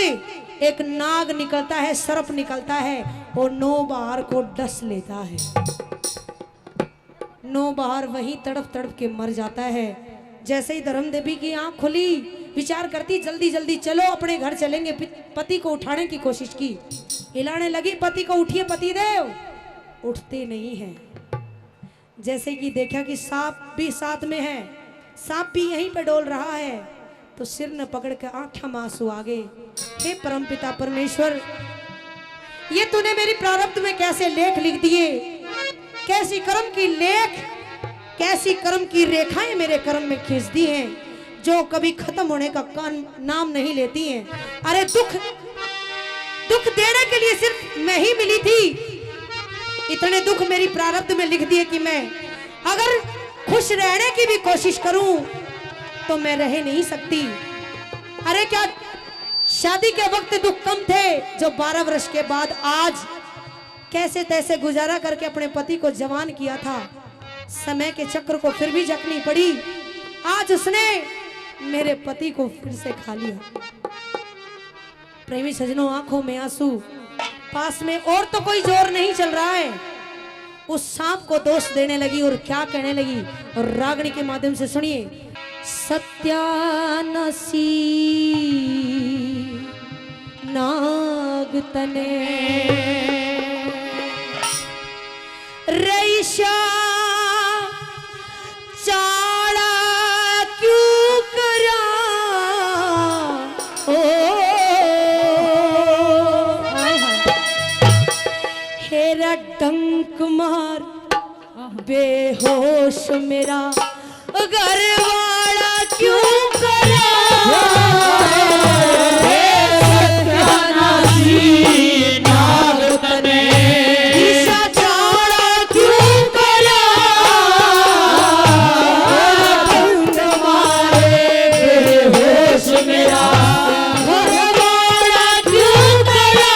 एक नाग निकलता है, सर्प निकलता है और 9 बार को डस लेता है। 9 बार वही तड़प तड़प के मर जाता है। जैसे ही धर्म देवी की आंख खुली विचार करती जल्दी जल्दी चलो अपने घर चलेंगे। पति को उठाने की कोशिश की, हिलाने लगी, पति को उठिए पति देव, उठते नहीं हैं। जैसे कि देखा कि सांप भी साथ में है, सांप भी यहीं पे डोल रहा है, तो सिर न पकड़ के आंखें में आंसू आ गए। हे परमपिता परमेश्वर, ये तूने मेरी प्रारब्ध में कैसे लेख लिख दिए, कैसी कर्म की लेख, कैसी कर्म की रेखाएं मेरे कर्म में खींच दी हैं, जो कभी खत्म होने का नाम नहीं लेती हैं। अरे दुख देने के लिए सिर्फ मैं ही मिली थी, इतने दुख मेरी प्रारब्ध में लिख दिए कि मैं अगर खुश रहने की भी कोशिश करूं तो मैं रह नहीं सकती। अरे क्या शादी के वक्त दुख कम थे, जो 12 वर्ष के बाद आज कैसे तैसे गुजारा करके अपने पति को जवान किया था, समय के चक्र को फिर भी जकनी पड़ी। आज उसने मेरे पति को फिर से खा लिया। प्रेमी सजनों, आंखों में आंसू, पास में और तो कोई जोर नहीं चल रहा है। उस सांप को दोष देने लगी और क्या कहने लगी, और रागनी के माध्यम से सुनिए। सत्यानसी नाग तने रईशा चाड़ा क्यों करा, ओ हेरा डंक मार बेहोश मेरा घर वाला क्यों करा, सत्यानाशी नाग तने ईशा चाड़ा क्यों करा, डंक मारे बेहोश मेरा घर वाला क्यों करा,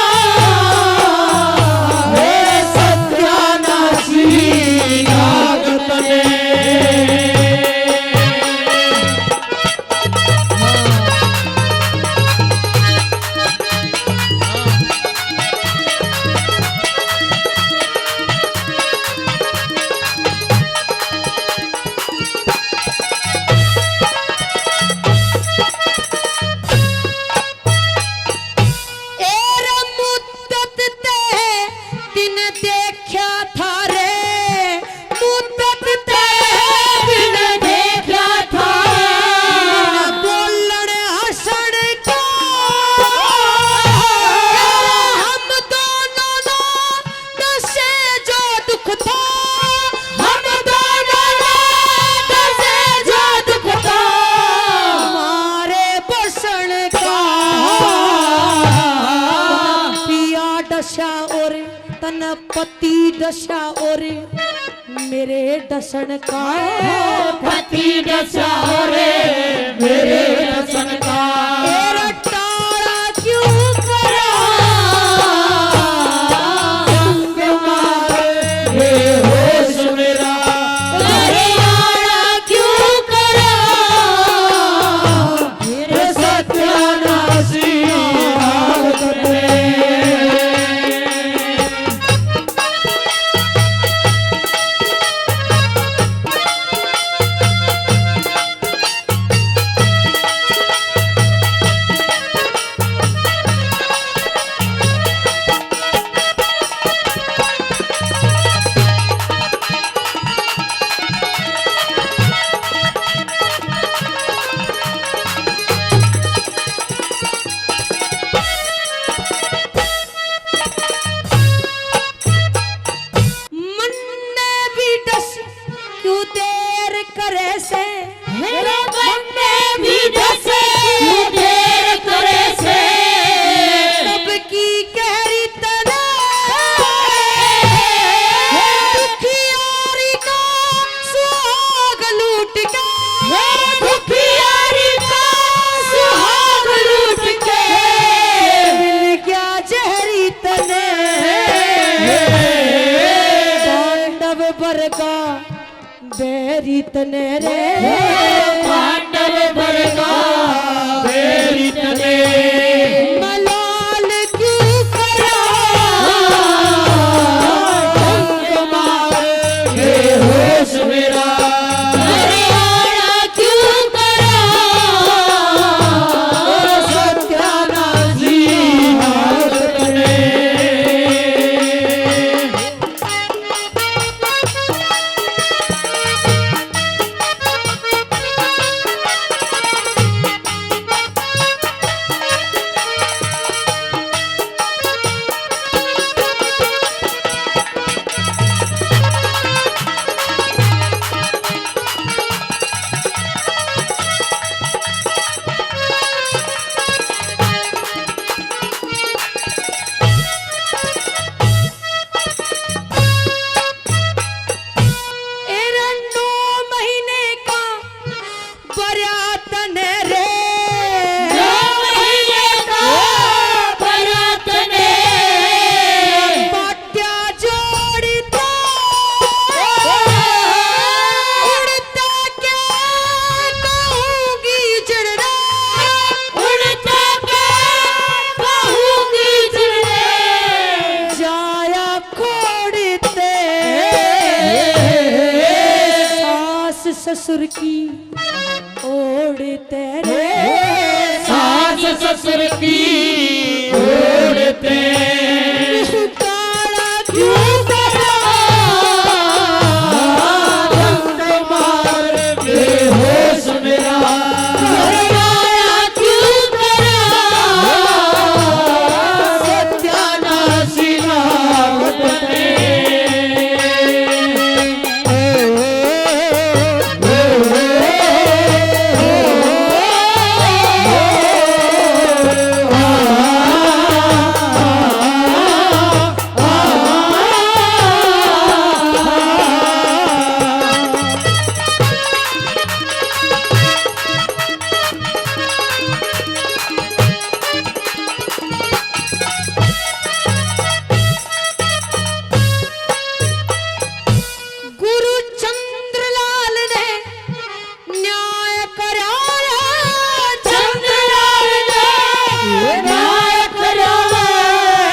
सत्यानाशी नाग तने। एरा मुद्दत ते दिन देखा था रे, मुद्दत ते दिन देखा था, बोलन हसन का हम दोनों नो दसे जो दुख था, हम दोनों नो दसे जो दुख था, हमारे बसन का पिया दशा और तन पति दशा और मेरे दसन का पति दशा रे मेरे दर्शन का, तेरा टाड़ा क्यों करा, डंक मारे बेहोश मेरा तेरे आड़ा क्यों करा, सत्यानाशी नाग तने। मन ने भी डस क्यों देर करे से, मेरे मन में भी डसे क्यों देर करे से, तब की गहरी तना दुखियारी का सुहाग लूट के, दुखियारी का सुहाग लूट के, मिल गया जहरी तने पांडव वर का बेरी तने रे, पांडव वर्गा बेरी तने, मलाल क्यों करा, डंक मारे बेहोश मेरा तेरे आड़ा क्यों करा, ससुर की ओढ़ते रे, सास ससुर की ओढ़ते काला क्यों करा रंग मार बेहोश मेरा काला क्यों करा सत्यानाशी नागत ने गुरु चंद्रलाल ने न्याय करा रे, चंद्रलाल ने न्याय करा रे,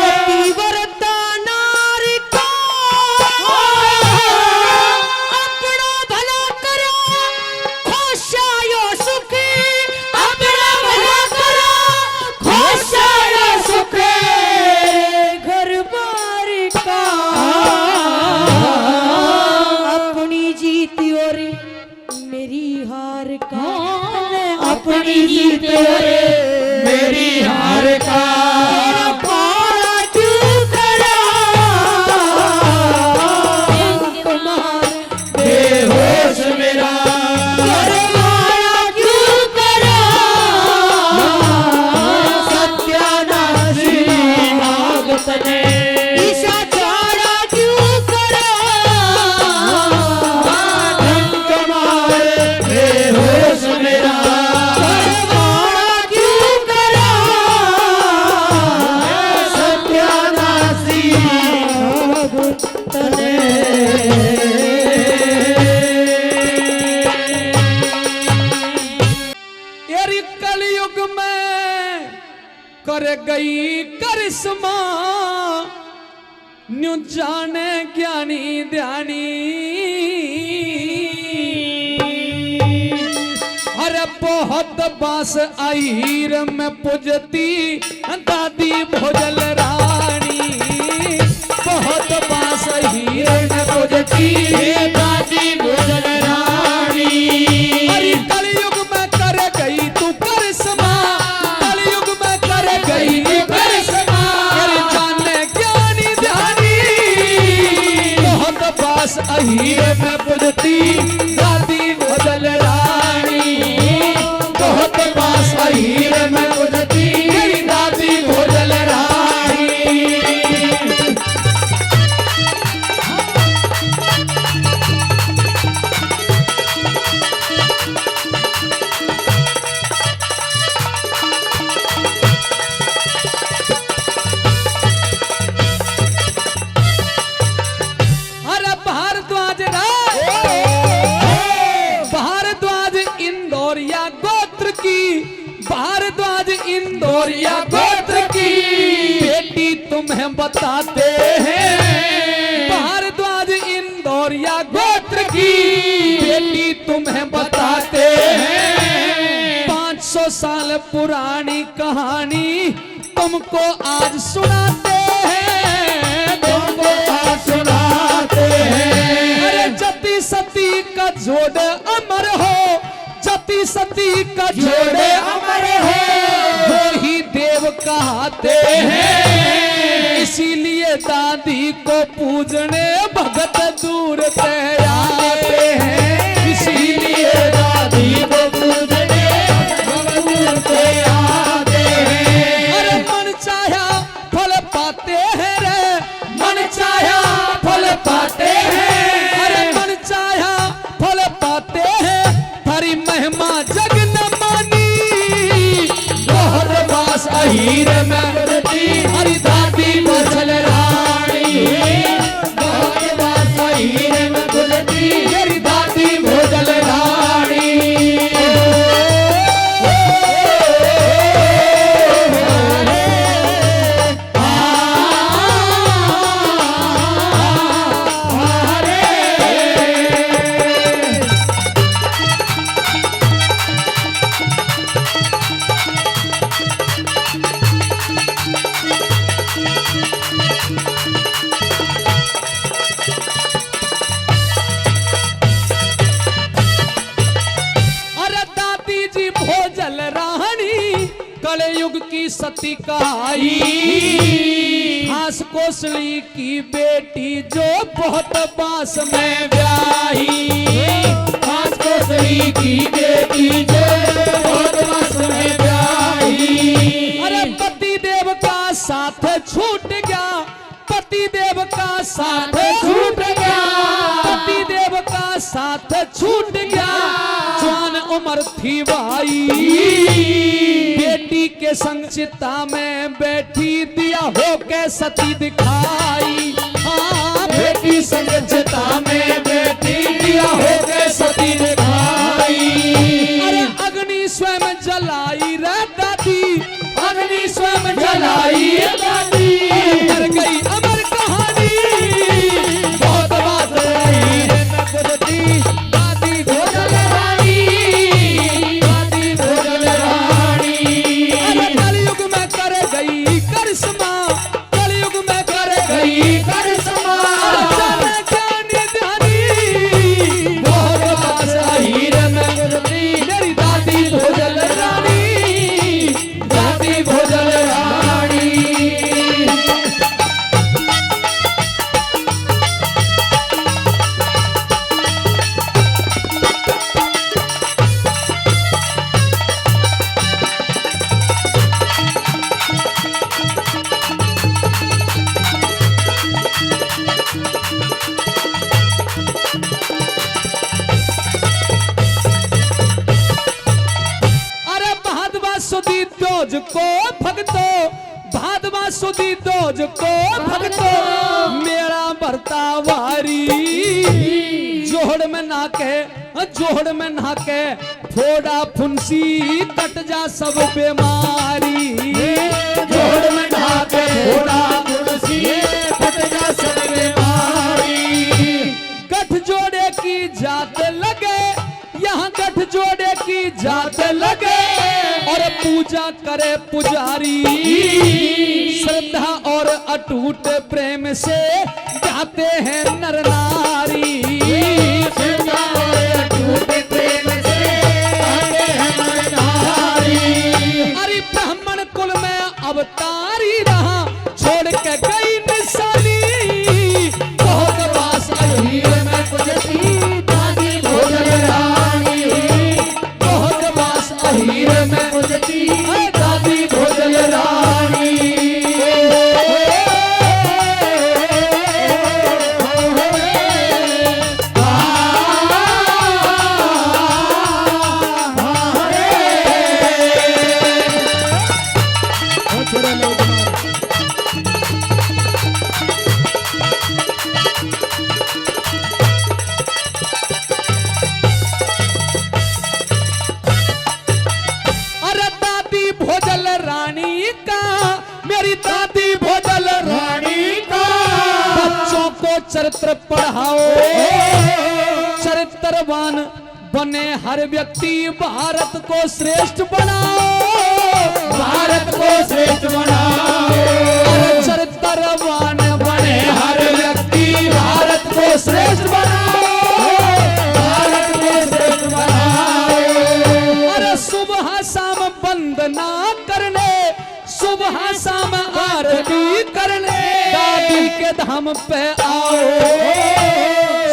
पतिव्रता नारी का अपना भला करो खुशायो सुखी, अपना भला करो खुशायो सुखे घर बार का अपनी जीत और मेरी हार का अपनी जीत रे मेरी हार का काला क्यों करा कुमार बेहोश मेरा काला क्यों करा सत्यानाशी नागत ने ईशा चारा क्यों करा ढंक मार बेहोश मेरा काला क्यों करा सत्यानाशी नागत ने यारी कलयुग में कर गई करिश्मा, न्यू जाने ज्ञानी ध्यानी। अरे बहुत बास आई रे मैं पूजती दादी भोजल रानी, बहुत बास आई रे मैं पूजती दादी भोजन रानी अरे कलयुग में कर गई तू करिश्मा, कलयुग में कर गई तू करिश्मा। अरे जाने ज्ञानी ध्यानी, बहुत पास अहीर में पूजती दादी भोजल रानी, बहुत पास अहीर में पूजती दादी भोजल रानी। अरे भारद्वाज भारद्वाज इंदौरिया गोत्र की, भारद्वाज इंदौरिया गोत्र की बेटी तुम्हें बताते हैं, भारद्वाज इंदौरिया गोत्र की बेटी तुम्हें बताते हैं। 500 साल पुरानी कहानी तुमको आज सुनाते हैं, तुमको आज सुनाते हैं। अरे जति सती का जोड़ अमर हो, जति सती का जोड़ अमर हो, वो ही देव कहते हैं। इसीलिए दादी को पूजने भगत दूर से आते हैं, इसीलिए दादी को पूजने भगत दूर से आते हैं। अरे मन चाहा फल पाते हैं रे, मन चाहा फल पाते हैं। अरे मन चाहा फल पाते हैं, थारी महिमा जग न मानी, बहुत बास अहीर में पूजती हरी दादी भोजल रानी, बहुत बास अहीर में पूजती हरी दादी भोजल रानी। कले युग की सती कहाई, हास कोसली की बेटी जो बहुत बास में ब्याही। हास कोसली की बेटी जो बहुत बास में ब्याही। अरे पति देव का साथ छूट गया, पति देव का साथ छूट गया, पति देव का साथ छूट गया। जवान उम्र थी भाई, बेटी के संग चिता में बैठी दिया हो के सती दिखाई। हाँ, बेटी संग चिता में बैठी दिया हो के सती दिखाई। अरे अग्नि स्वयं जलाई रे दादी, अग्नि स्वयं जलाई दादी। कर गई अमर कहानी, बहुत बात रही मैं बुझती दादी भोजल रानी, दादी भोजल रानी। अरे कलयुग में कर गई करिश्मा, कलयुग में कर गई करिश्मा। जाने ज्ञानी ध्यानी, बहुत बात रही मैं बुझती मेरी दादी भोजल रानी, दादी भोजल रानी। अरे भादवा सुदी दोज को भगतो, भादवा सुदी दोज को भगतो, मेरा भरता वारी। जोड़ में ना के, जोड़ में ना के, फोड़ा फुंसी कट जा सब बीमारी। जोड़ में ढाके थोड़ा तुलसी फट जा सब बीमारी। गठ जोड़े की जात लगे, यहाँ गठ जोड़े की जात लगे, और पूजा करे पुजारी। श्रद्धा और अटूट प्रेम से गाते हैं नर नारी। श्रद्धा और अटूट प्रेम से गाते हैं नर नारी। अरे ब्राह्मण कुल में अवतारी रहा, छोड़ के गई निशानी। बहुत वास हीर में बुझती दादी भोजल रानी, बहुत बास हीर में बुझती दादी भोजल रानी। अरे दादी भोजल रानी का, मेरी दादी भोजल रानी का बच्चों को चरित्र पढ़ाओ, चरित्रवान बने हर व्यक्ति, भारत को श्रेष्ठ बनाओ, भारत को श्रेष्ठ बनाओ। अरे चरित्रवान बने हर व्यक्ति, भारत को श्रेष्ठ बनाओ, भारत को श्रेष्ठ बनाओ। अरे सुबह शाम वंदना करने, सुबह शाम आरती करने, दादी के धाम पे आओ।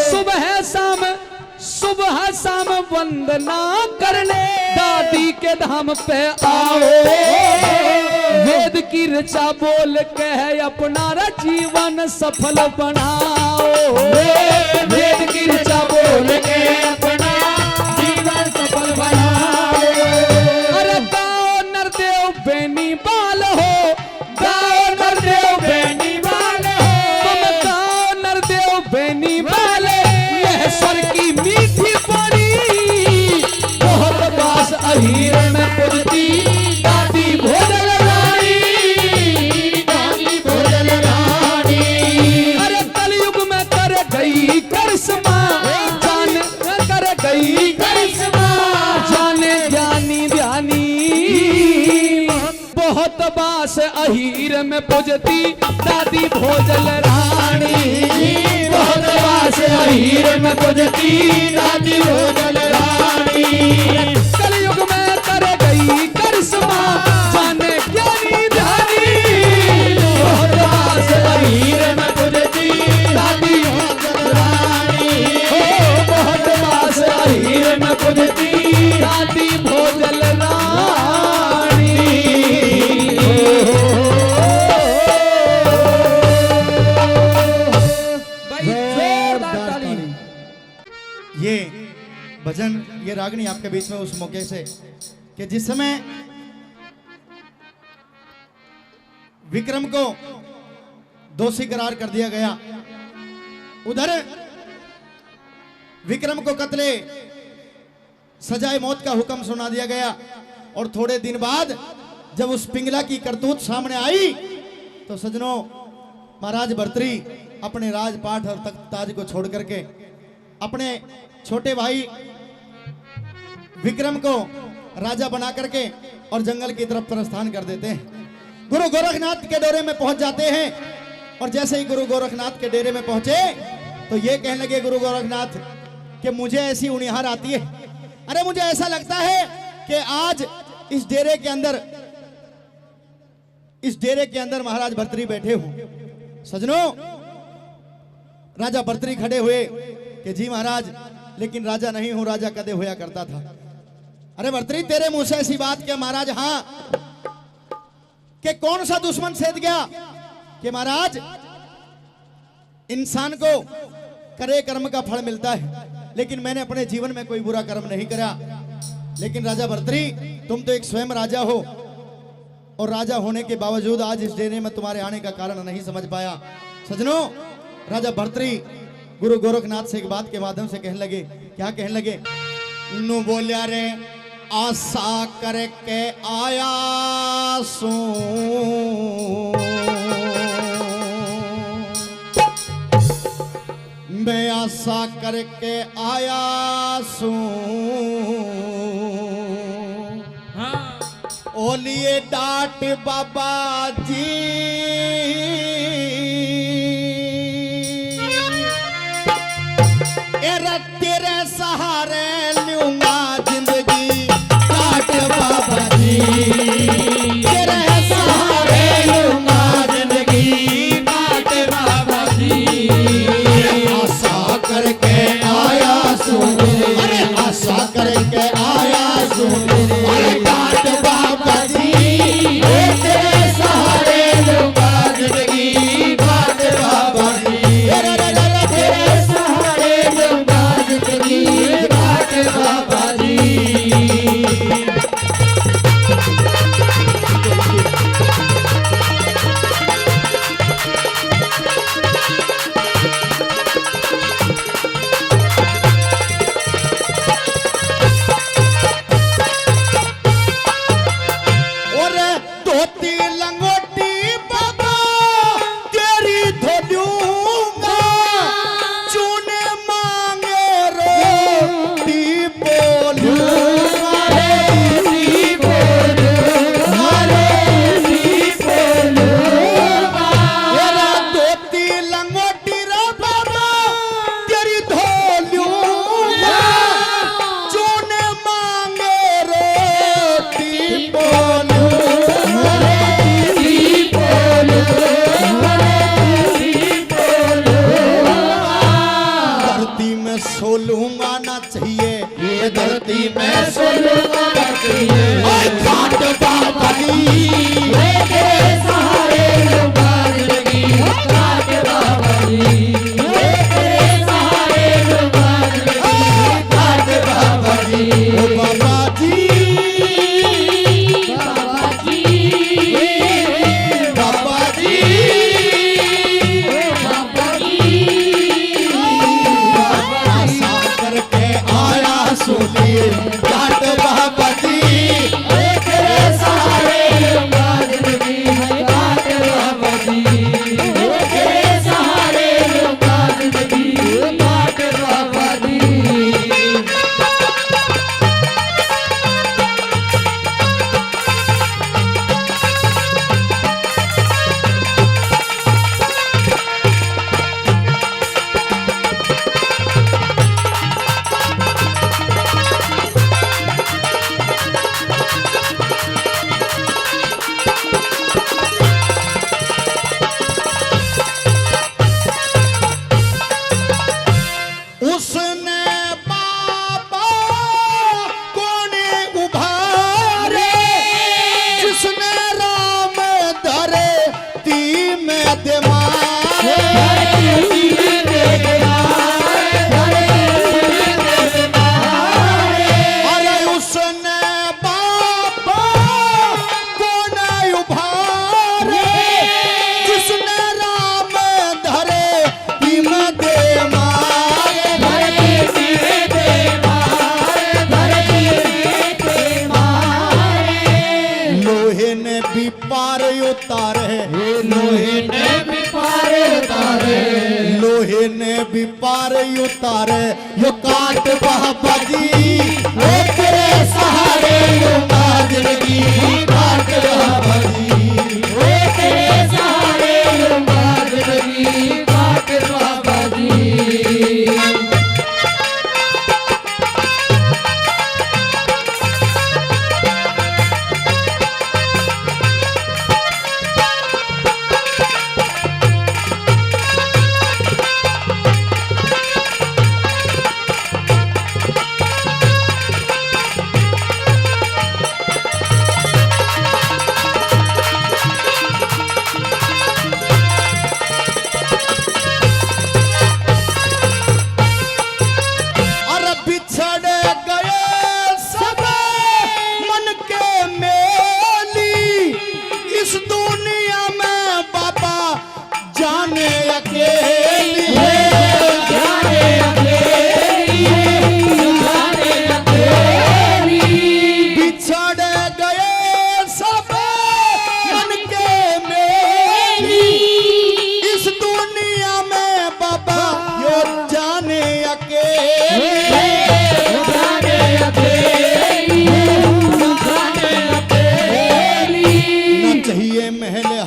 सुबह शाम, सुबह शाम वंदना करने, दादी के धाम पे आओ। वेद की ऋचा बोल के है अपना जीवन सफल बनाओ। वेद की ऋचा बोल के अपना जीवन सफल बनाओ। अरे गाओ नरदेव बेनी बाल हो, गाओ नरदेव बेनी बाल हो, तुम गाओ नरदेव बेनी बाल, यह स्वर की मीठी बोली। बहुत बास अहीर में पुरती दादी भोजल रानी, दादी भोजल रानी। अरे कलयुग में कर गई करिश्मा, जान कर गई करिश्मा। जाने ज्ञानी ध्यानी, बहुत बास अहीर में पूजती दादी भोजल रानी। बहुत बास हीर में पूजती दादी भोजल रानी। कलयुग में कर गई करिश्मा, जान ये भजन, ये रागनी आपके बीच में उस मौके से कि जिस समय विक्रम को दोषी करार कर दिया गया, उधर विक्रम को कत्ले सजाए मौत का हुक्म सुना दिया गया। और थोड़े दिन बाद जब उस पिंगला की करतूत सामने आई तो सजनों, महाराज भर्तृहरि अपने राजपाट और तख्त ताज को छोड़ करके अपने छोटे भाई विक्रम को राजा बना करके और जंगल की तरफ प्रस्थान कर देते हैं। गुरु गोरखनाथ के डेरे में पहुंच जाते हैं। और जैसे ही गुरु गोरखनाथ के डेरे में पहुंचे तो ये कहने लगे गुरु गोरखनाथ कि मुझे ऐसी उनिहार आती है, अरे मुझे ऐसा लगता है कि आज इस डेरे के अंदर महाराज भर्तृहरि बैठे हो। सजनों, राजा भर्तृहरि खड़े हुए कि जी महाराज, लेकिन राजा नहीं हूं, राजा कदे होया करता था। अरे भर्तृहरि, तेरे मुंह से ऐसी बात क्या महाराज? हाँ, कि कौन सा दुश्मन सेध गया कि महाराज इंसान को करे कर्म का फल मिलता है, लेकिन मैंने अपने जीवन में कोई बुरा कर्म नहीं करा। लेकिन राजा भर्तृहरि, तुम तो एक स्वयं राजा हो और राजा होने के बावजूद आज इस डेरे में तुम्हारे आने का कारण नहीं समझ पाया। सजनों, राजा भर्तृहरि गुरु गोरखनाथ से एक बात के माध्यम से कहने लगे। क्या कहने लगे? नु बोलिया रे आशा करके आया सू, मैं आशा करके आया सू, ओलिए डांट बाबा जी, एरा तेरे सहारे लूंगा जिंदगी, डांट बाबा जी, तेरे सहारे लूंगा जिंदगी, डांट बाबा जी। आशा करके आया सू, अरे आशा करके आया सू, अरे डांट बाबा जी, तेरे सहारे लूंगा जिंदगी, डांट बाबा जी, तेरे सहारे लूंगा जिंदगी, डांट बाबा जी। और धोती लंगोटी बाबा तेरी धोलूंगा, चूने मांगे रोटी बोलूंगा, रोटी बोलूंगा, रोटी बोलूंगा। मेरा धोती लंगोटी रे बाबा तेरी धोलूंगा, चूने मांगे रोटी बोलूंगा, धरती में सोलूंगा ना चाहिए, ये धरती में सोलूंगा ना चाहिए, घाट बाबा जी, तेरे सहारे लूंगा जिंदगी, घाट बाबा जी, तेरे सहारे लूंगा जिंदगी, घाट बाबा जी। ओ बाबा जी, बाबा जी, बाबा जी, बाबा जी, आशा करके आया सुनिए, घाट बाबा जी, तेरे सहारे लूंगा जिंदगी, घाट बाबा जी, तेरे सहारे लूंगा जिंदगी, घाट बाबा जी। उसने बाबा कोने उभारे, जिसने राम धरती में दे मारे, धरती में दे मारे, धरती में भी पार उतारे यो काट बाबा जी वो तेरे सहारे यो जिंदगी काट बाबा जी वो तेरे सहारे लूंगा जिंदगी काट बाबा जी।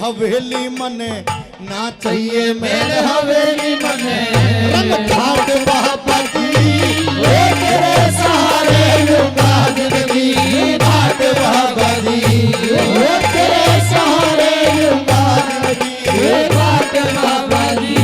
हवेली मने ना चाहिए महल हवेली मने रंग ठाट बाबा जी वो तेरे सहारे लूंगा जिंदगी ठाट बाबा जी वो तेरे सहारे लूंगा जिंदगी ठाट बाबा जी।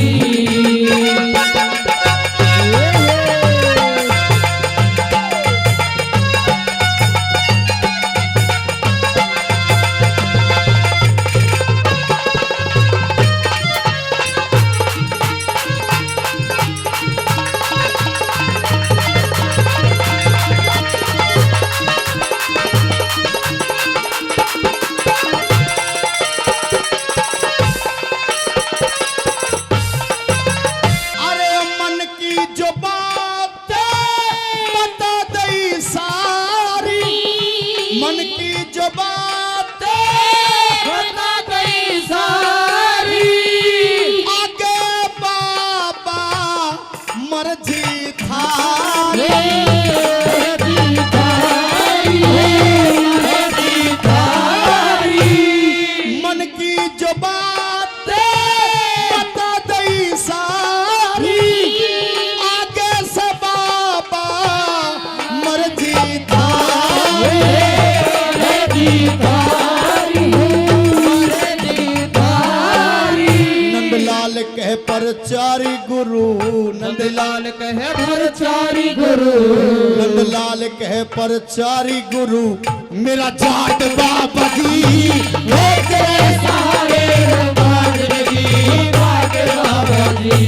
कह परचारी गुरु नंदलाल कह परचारी गुरु नंदलाल कह परचारी गुरु मेरा जाट बाबा जी वो तेरे सहारे लूंगा जिंदगी ठाट बाबा जी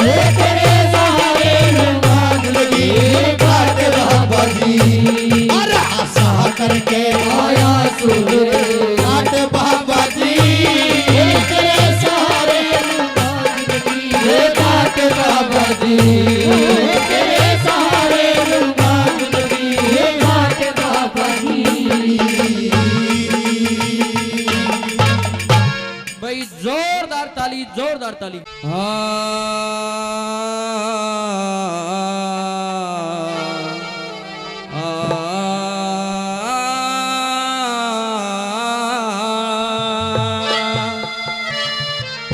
वो तेरे सहारे लूंगा जिंदगी ठाट बाबा जी। अरे आशा करके आया सूरज ठाट बाबा जी तेरे सहारे बाबा जी तेरे सहारे लूंगा जिंदगी ठाट बाबा जी। भाई जोरदार ताली जोरदार ताली।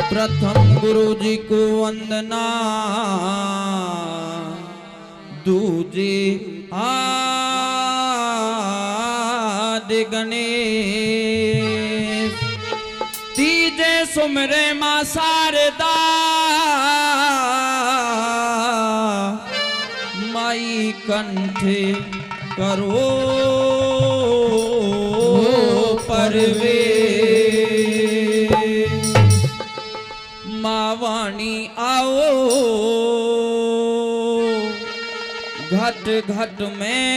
प्रथम गुरु जी को वंदना दूजे आदि गणेश तीजे सुमरे मां शारदा माई कंठे करो परवे मावाणी आओ घट घट में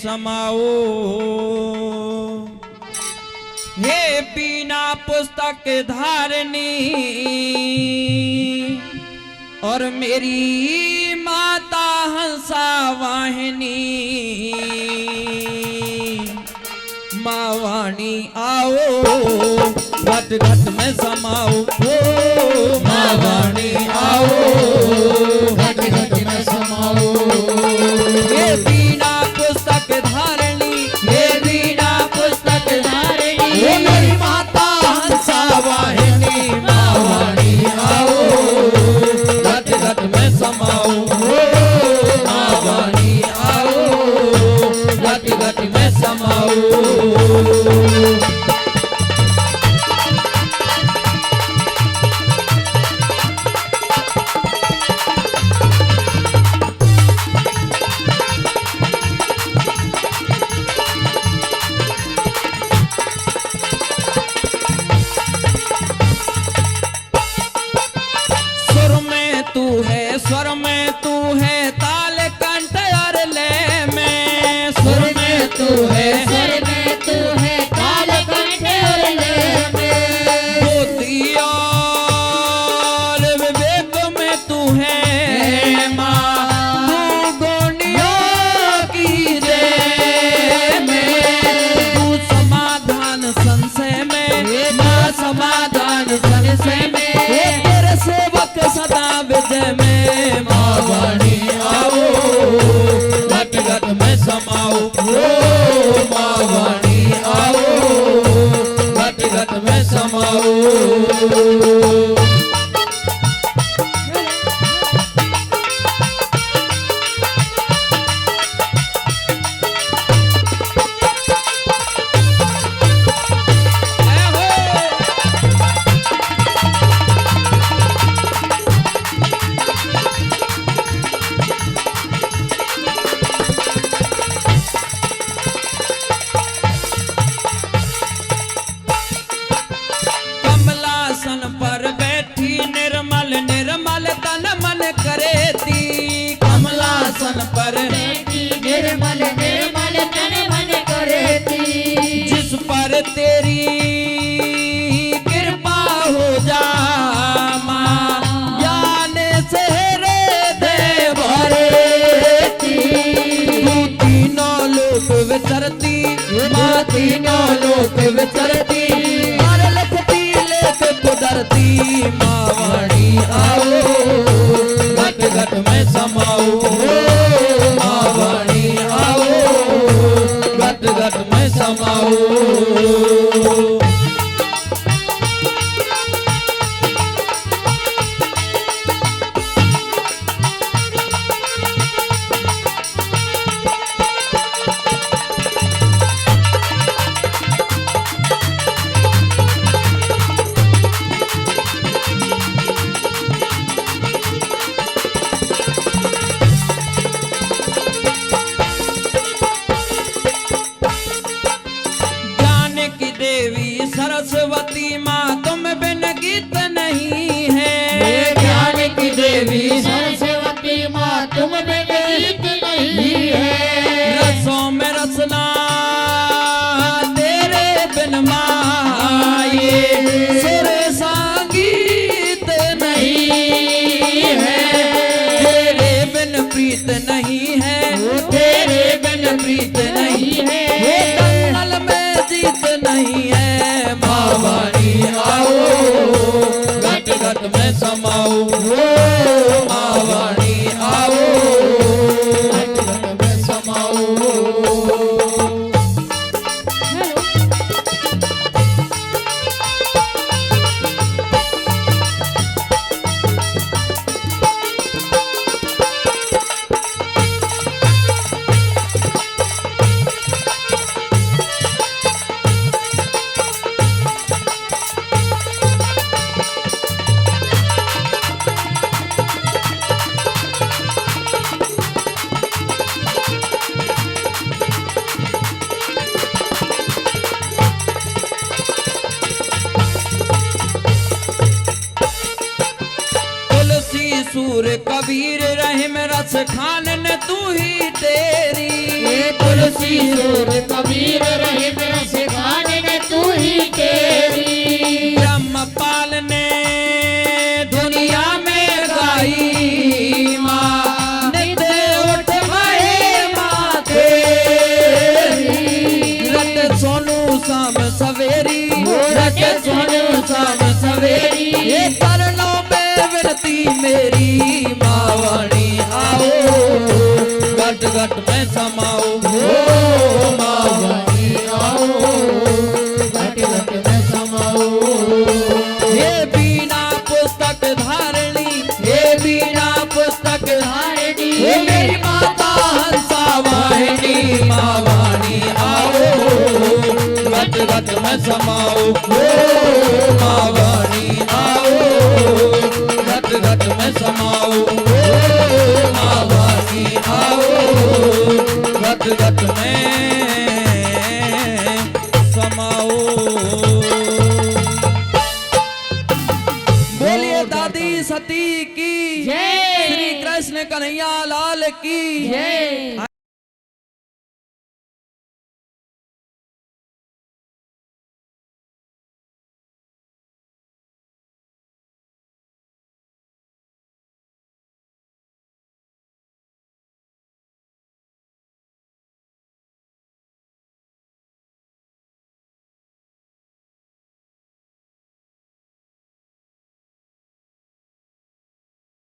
समाओ हे बिना पुस्तक धारनी और मेरी माता हंसा वाहिनी मावाणी आओ घट घट में समाओ मावाणी आओ आओ घट घट में समाओ ये बीना पुस्तक धारणी हे वीणा पुस्तक धारिणी हे मेरी माता हंसा वाहिनी मावाणी आओ घट घट में समाओ मावाणी आओ घट घट में समाओ स्वर में तू है ताल कंठ और लय में सुर में तू है स्वर में तू है ताल कंठ और लय में बुद्धि और विवेक में तू है माँ तू गोनियों की जय में तू समाधान संशय में माँ समाधान संशय में तेरे सेवक सदा विजय में मावाणी आओ घट घट में समाओ मावाणी आओ घट घट में समाओ कमलासन पर बैठी निर्मल निर्मल तन मन करे ती कमलासन पर निर्मल निर्मल तन मन करे थी जिस पर तेरी कृपा हो जा माँ ज्ञान से हृदय भरे तू तीनों लोक विचरती माँ तीनों लोक विचरती मार लिखती लेख कुदरती मावाणी आओ घट घट में समाओ मावाणी आओ घट घट में समाओ ज्ञान की देवी सरस्वती माँ तुम बिन गीत नहीं है ज्ञान की देवी सरस्वती माँ तुम बिन गीत नहीं है रसों में रसना तेरे बिन माँ ये सुर संगीत नहीं है तेरे बिन प्रीत नहीं है तेरे बिन प्रीत नहीं है ये दंगल में जीत नहीं है मावाणी आओ घट घट में समाओ मावाणी आओ घट घट में समाओ तुलसी सूर कबीर रहीम रस खान ने तू ही तेरी तुलसी सूर कबीर रहीम रस खान ने तू ही तेरी ब्रह्मपाल ने दुनिया में गाई माँ नित्य उठवाए माँ तेरी रट सोनू शाम सवेरी रट सोनू शाम सवेरी ये चरणों में सती मेरी मावणी आओ घट घट में समाओ मावणी आओ घट घट में समाओ हे बीना पुस्तक धारणी हे बीना पुस्तक धारणी हे मेरी माता हंसा वाहिनी मावाणी आओ घट घट में समाओ मावाणी आओ घट घट में समाओ मावाणी आओ घट घट में समाओ। बोलिए दादी सती की जय। श्री कृष्ण कन्हैया लाल की जय।